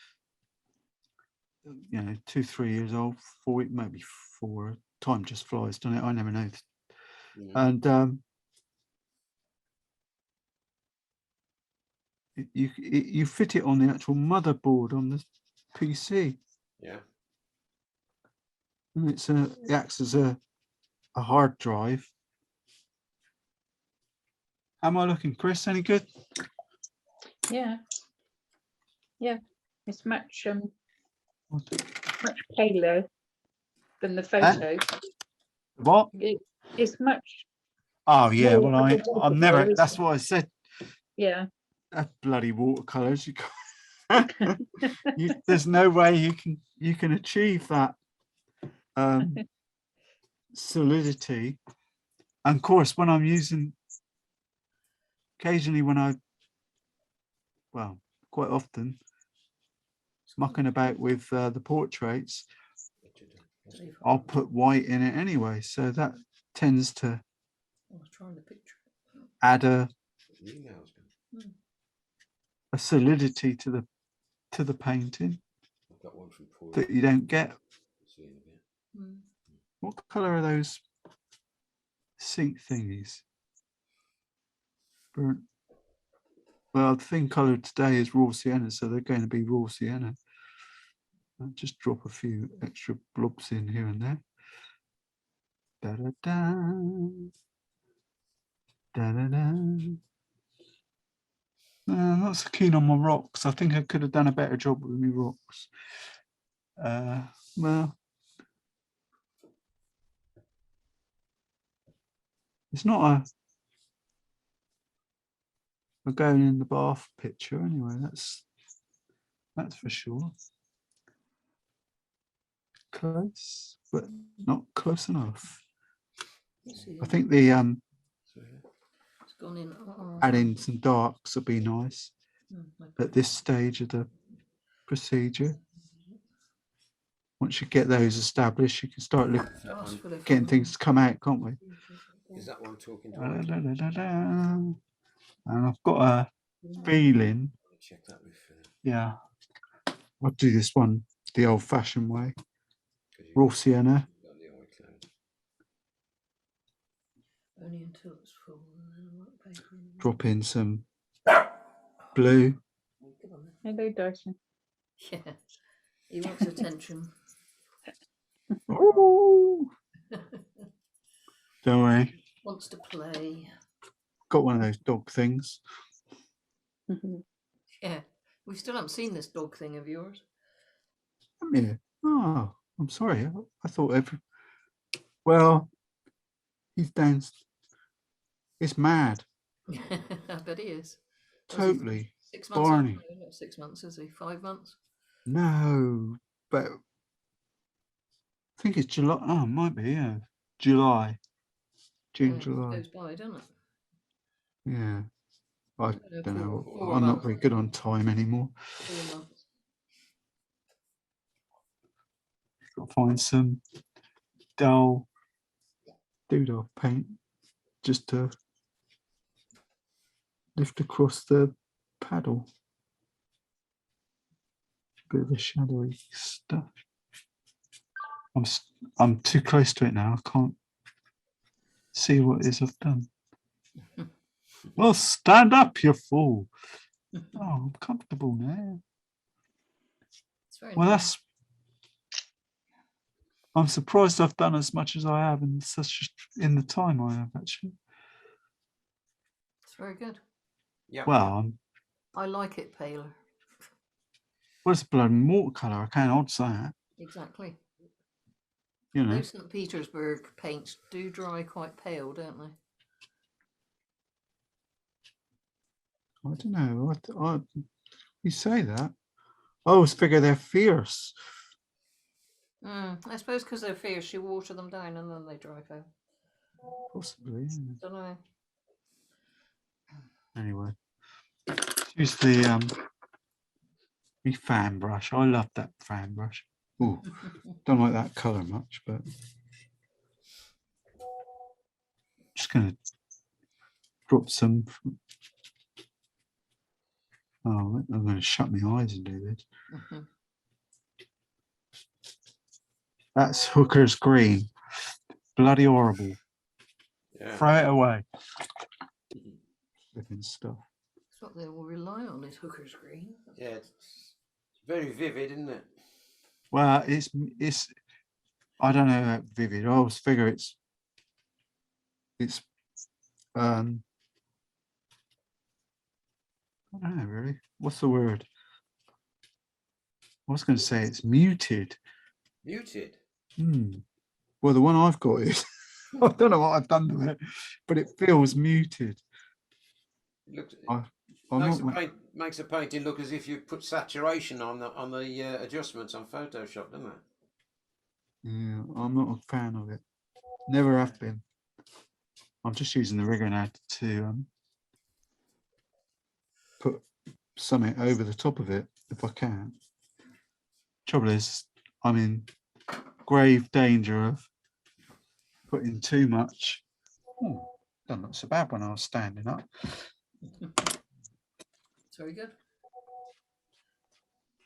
2-3 years old, 4, maybe 4. Time just flies, doesn't it? I never know. And you fit it on the actual motherboard on the PC. Yeah. And it acts as a hard drive. How am I looking, Chris? Any good? Yeah. It's much paler than the photo. What? It's much. Oh yeah. more Well, like a I'm never. watercolour, That's isn't what I said. Yeah. That bloody watercolors. There's no way you can achieve that solidity. And of course, when I'm using, occasionally quite often, mucking about with the portraits, I'll put white in it anyway, so that tends to add a solidity to the painting that you don't get. What colour are those sink thingies? Burnt. Well, the thing coloured today is raw sienna, so they're going to be raw sienna. I'll just drop a few extra blobs in here and there. Da da da. Da da da. I'm not so keen on my rocks. I think I could have done a better job with my rocks. Well, it's not a going in the bath picture anyway. That's for sure. Close, but not close enough. I think the adding some darks would be nice at this stage of the procedure. Once you get those established, you can start getting things to come out, can't we? Is that one talking to and I've got a feeling, Check that with. yeah, I'll do this one the old-fashioned way. 'Cause you- Raw sienna, got the iCloud. Only until it's full. And then I won't pay for it. drop in some blue. Come on then. Hello, Dyson. Yeah, he wants attention. Ooh. Don't worry, Wants to play. got one of those dog things. Yeah, we still haven't seen this dog thing of yours. Yeah. Oh, I'm sorry. I thought well, he's down. It's mad. I bet he is. Was he Totally. 6 months? Barney. Old? No, not 6 months, is he? 5 months? No, but I think it's July. Oh, it might be, yeah. July. June, Yeah, it July. goes by, doesn't it? Yeah. I No, don't know. four I'm not months. very good on time anymore. 4 months. Got to find some dull doodah paint just to lift across the paddle. Bit of a shadowy stuff. I'm too close to it now. I can't see what it is I've done. Well, stand up, you fool. Oh, I'm comfortable now. It's very Well, nice. I'm surprised I've done as much as I have in the time I have actually. It's very good. Yeah. Well, I like it paler. what's blood watercolour? I can't odds that. Exactly. You know, Those St. Petersburg paints do dry quite pale, don't they? I don't know. You say that. I always figure they're fierce. I suppose because they're fierce, you water them down and then they dry pale. Possibly. Yeah. Don't know. Anyway, use the fan brush. I love that fan brush. Oh, don't like that colour much, but just gonna drop some. Oh, I'm gonna shut my eyes and do this. That's Hooker's green. Bloody horrible. Yeah. Throw it away. Flipping stuff. That's what they all rely on is Hooker's green. Yeah, it's very vivid, isn't it? Well, it's. I don't know how vivid. I always figure it's. I don't know really. What's the word? I was going to say it's muted. Muted. Well, the one I've got is. I don't know what I've done to it, but it feels muted. It looks. I'm Makes a painting look as if you put saturation on the adjustments on Photoshop, doesn't it? Yeah, I'm not a fan of it. Never have been. I'm just using the rigger now to put something over the top of it if I can. Trouble is, I'm in grave danger of putting too much. Oh, doesn't look so bad when I was standing up. It's very good.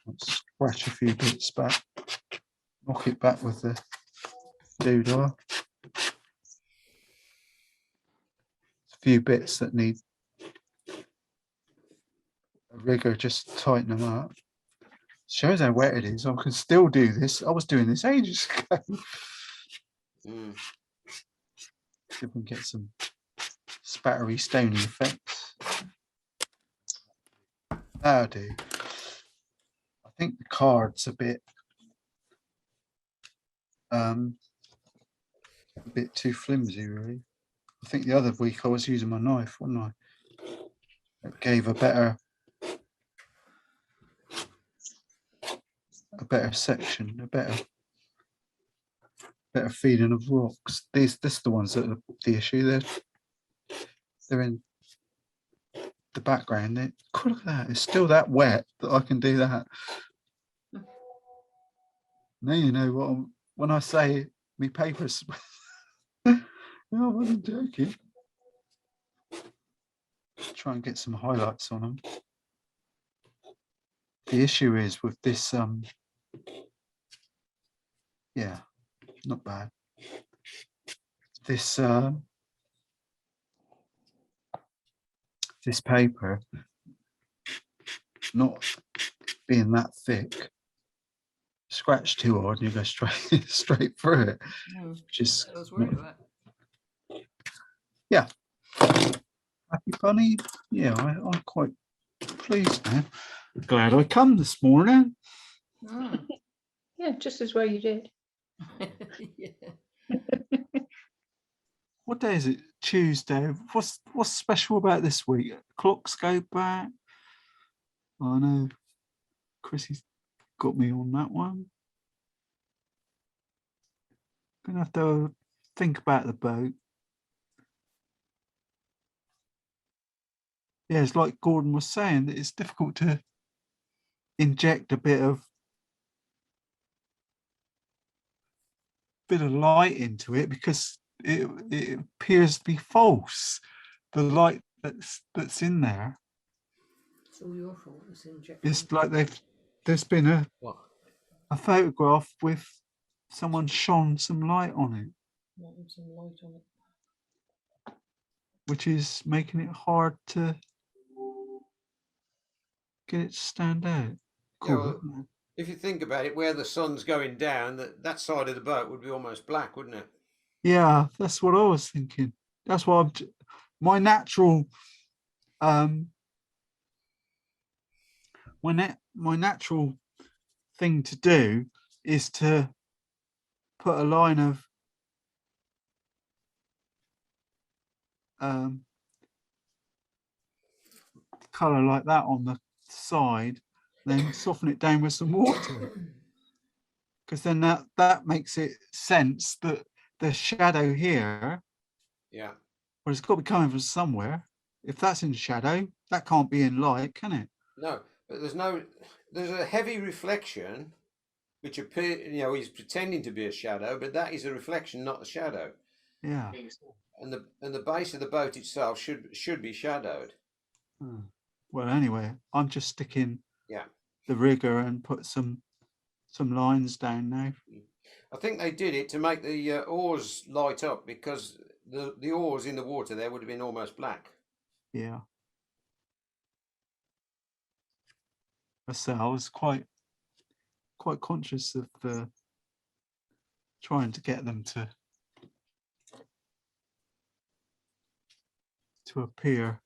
Let's scratch a few bits back, knock it back with the doodah. A few bits that need a rigger, just tighten them up. Shows how wet it is. I can still do this. I was doing this ages ago. See if we can get some spattery, stony effects. That'll do. I think the card's a bit too flimsy, really. I think the other week I was using my knife, wasn't I? It gave a better section, a better feeling of rocks. This are the ones that are the issue. They're in the background. Look at that. It's still that wet that I can do that. Now you know what when I say me papers. No, I wasn't joking. try and get some highlights on them. The issue is with this, yeah, not bad. This this paper not being that thick, scratch too hard and you go straight straight through it. Which is I was worried about. yeah. Happy Bunny, yeah, I'm quite pleased now. Glad I come this morning. Mm. Yeah, just as well you did. Yeah. What day is it? Tuesday. What's special about this week? Clocks go back. I know Chrissy's got me on that one. Gonna have to think about the boat. Yeah, it's like Gordon was saying, that it's difficult to inject a bit of light into it because it appears to be false. The light that's in there. It's all your fault. It's injection. It's like there's been a photograph with someone shone some light on it, Some light on it. which is making it hard to get it to stand out. Yeah, well, if you think about it, where the sun's going down, that side of the boat would be almost black, wouldn't it? Yeah, that's what I was thinking. That's why my natural my natural thing to do is to put a line of color like that on the side, then soften it down with some water, because then that makes it sense that the shadow here, Yeah. well, it's got to be coming from somewhere. If that's in shadow, that can't be in light, can it? No, but there's a heavy reflection, which he's pretending to be a shadow, but that is a reflection, not a shadow. Yeah. And the base of the boat itself should be shadowed. Well, anyway, I'm just sticking Yeah. the rigger and put some lines down now. I think they did it to make the oars light up, because the oars in the water there would have been almost black. Yeah. I was quite conscious of trying to get them to appear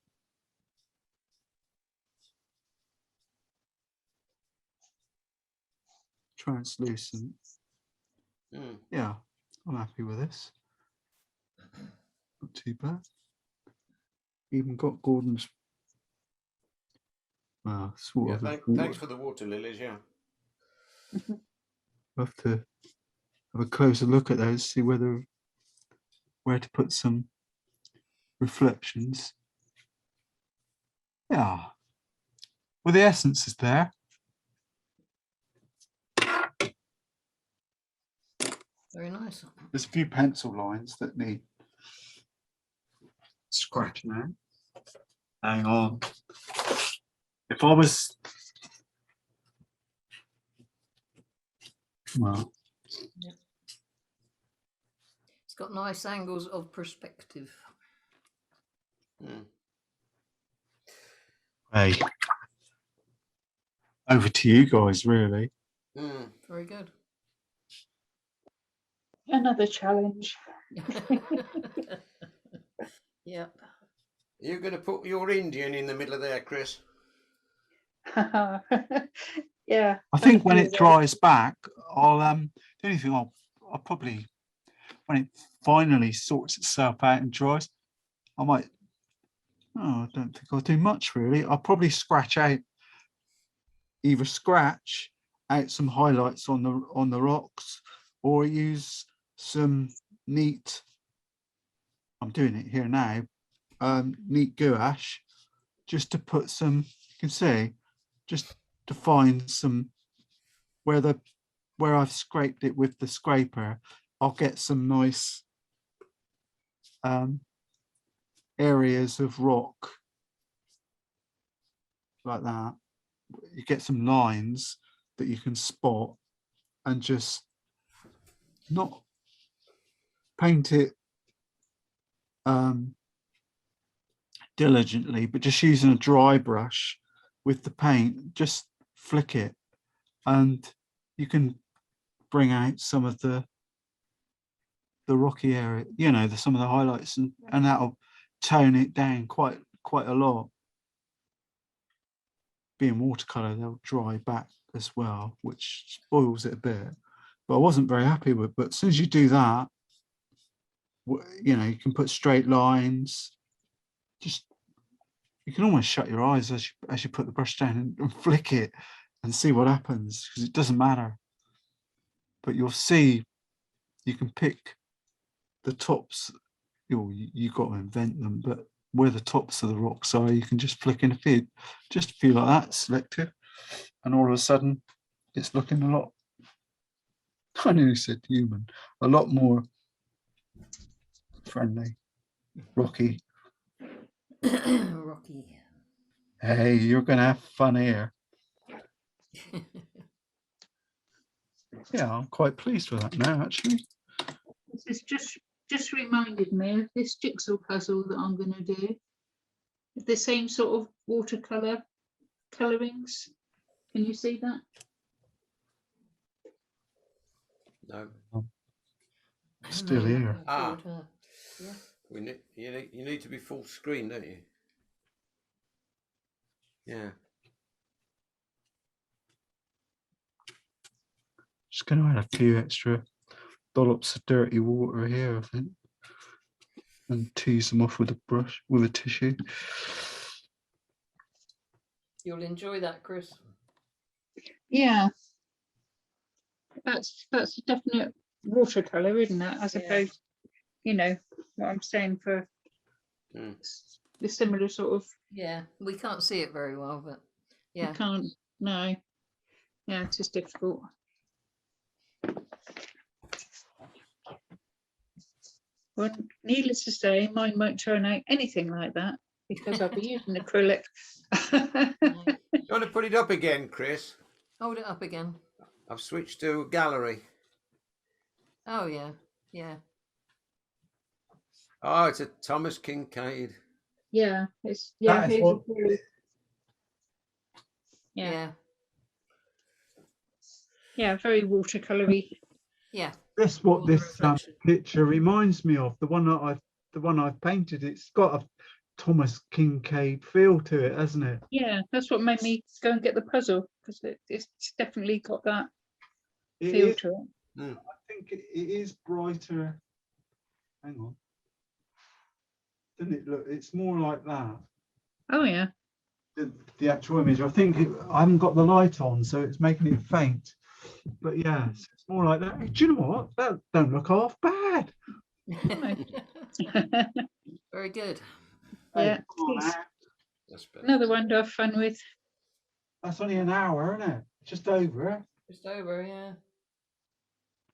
translucent. Yeah, I'm happy with this. Not too bad. Even got Gordon's sort of. Thanks for the water lilies. Yeah. We'll have to have a closer look at those, see where to put some reflections. Yeah. Well, the essence is there. Very nice. There's a few pencil lines that need scratching out. Hang on. If I was, well, It's got nice angles of perspective. Hey, over to you guys, really. Very good. Another challenge. Yep. You're going to put your Indian in the middle of there, Chris? Yeah. I think when it dries back, I'll the only thing I'll probably, when it finally sorts itself out and dries, I might, I don't think I'll do much really. I'll probably scratch out some highlights on the rocks, or use some neat, I'm doing it here now, neat gouache, just to put some, you can see, just to find some where I've scraped it with the scraper, I'll get some nice areas of rock like that, you get some lines that you can spot and just not paint it diligently, but just using a dry brush with the paint, just flick it, and you can bring out some of the rocky area, you know, some of the highlights, and that'll tone it down quite a lot. Being watercolor, they'll dry back as well, which spoils it a bit. But I wasn't very happy with. But as soon as you do that, you know, you can put straight lines. Just you can almost shut your eyes as you put the brush down and flick it and see what happens, because it doesn't matter. But you'll see, you can pick the tops. You got to invent them, but where the tops of the rocks are, you can just flick in a few, just a few like that, selective, and all of a sudden it's looking a lot, I nearly said human, a lot more friendly. Rocky. Rocky. Hey, you're gonna have fun here. Yeah, I'm quite pleased with that now, actually. This has just reminded me of this jigsaw puzzle that I'm going to do. The same sort of watercolor colorings. Can you see that? No. Still here. Ah. Yeah. You need to be full screen, don't you? Yeah. Just gonna add a few extra dollops of dirty water here, I think, and tease them off with a brush, with a tissue. You'll enjoy that, Chris. Yeah. That's a definite watercolor, isn't it? As opposed, you know, what I'm saying for the similar sort of. Yeah, we can't see it very well, but yeah. You can't, no. Yeah, it is difficult. Well, needless to say, mine won't turn out anything like that because I'll be using acrylic. You want to put it up again, Chris? Hold it up again. I've switched to gallery. Oh yeah, yeah. Oh, it's a Thomas Kincaid. Yeah, it's That is what- yeah. Yeah, very watercolory. Yeah. That's what this Reflection. picture reminds me of. The one I've painted. It's got a Thomas Kincaid feel to it, hasn't it? Yeah, that's what made me go and get the puzzle because it's definitely got that It feel is- to it. I think it is brighter. Hang on. Doesn't it look? It's more like that. Oh yeah. The actual image. I think I haven't got the light on, so it's making it faint. But yeah, it's more like that. Do you know what? That don't look half bad. Very good. Hey, Yeah, come on it's now. That's better. another one to have fun with. That's only an hour, isn't it? Just over. Just over, yeah.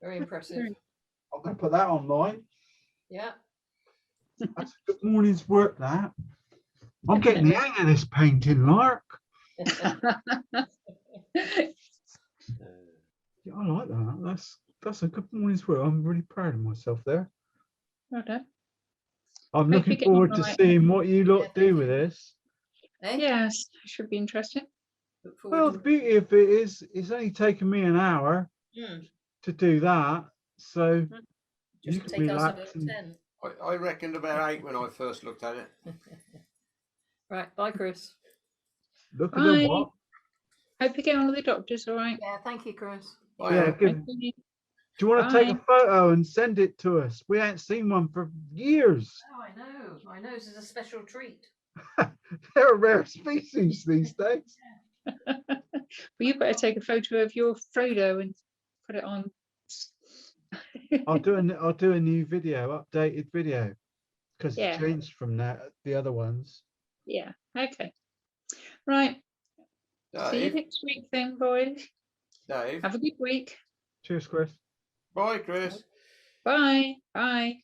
Very impressive. I'm going to put that online. Yeah. That's a good morning's work, that. I'm getting the hang of this painting, Lark. Yeah, I like that. That's a good morning's work. I'm really proud of myself there. Well done. I'm Hope you looking get on forward to right. seeing what you lot Yeah, do thank with you. this. Eh? Yes, should be interesting. Look forward Well, to the beauty of it is it's only taken me an hour Mm, to do that. So you just can take us relax about and 10. I reckoned about 8 when I first looked at it. Right, bye, Chris. look at the Bye. what. Hope you get on with the doctors, all right? Yeah, thank you, Chris. Bye, Yeah, Al. give, Thank you. do you want to take a Bye. photo and send it to us? We ain't seen one for years. Oh, I know. My nose is a special treat. They're a rare species these days. Well, you better take a photo of your Frodo and put it on. I'll do a new video, updated video, because Yeah. it's changed from the other ones. Yeah. Okay. Right. See you Dave, next week then, boys. Dave. Have a good week. Cheers, Chris. Bye, Chris. Bye. Bye.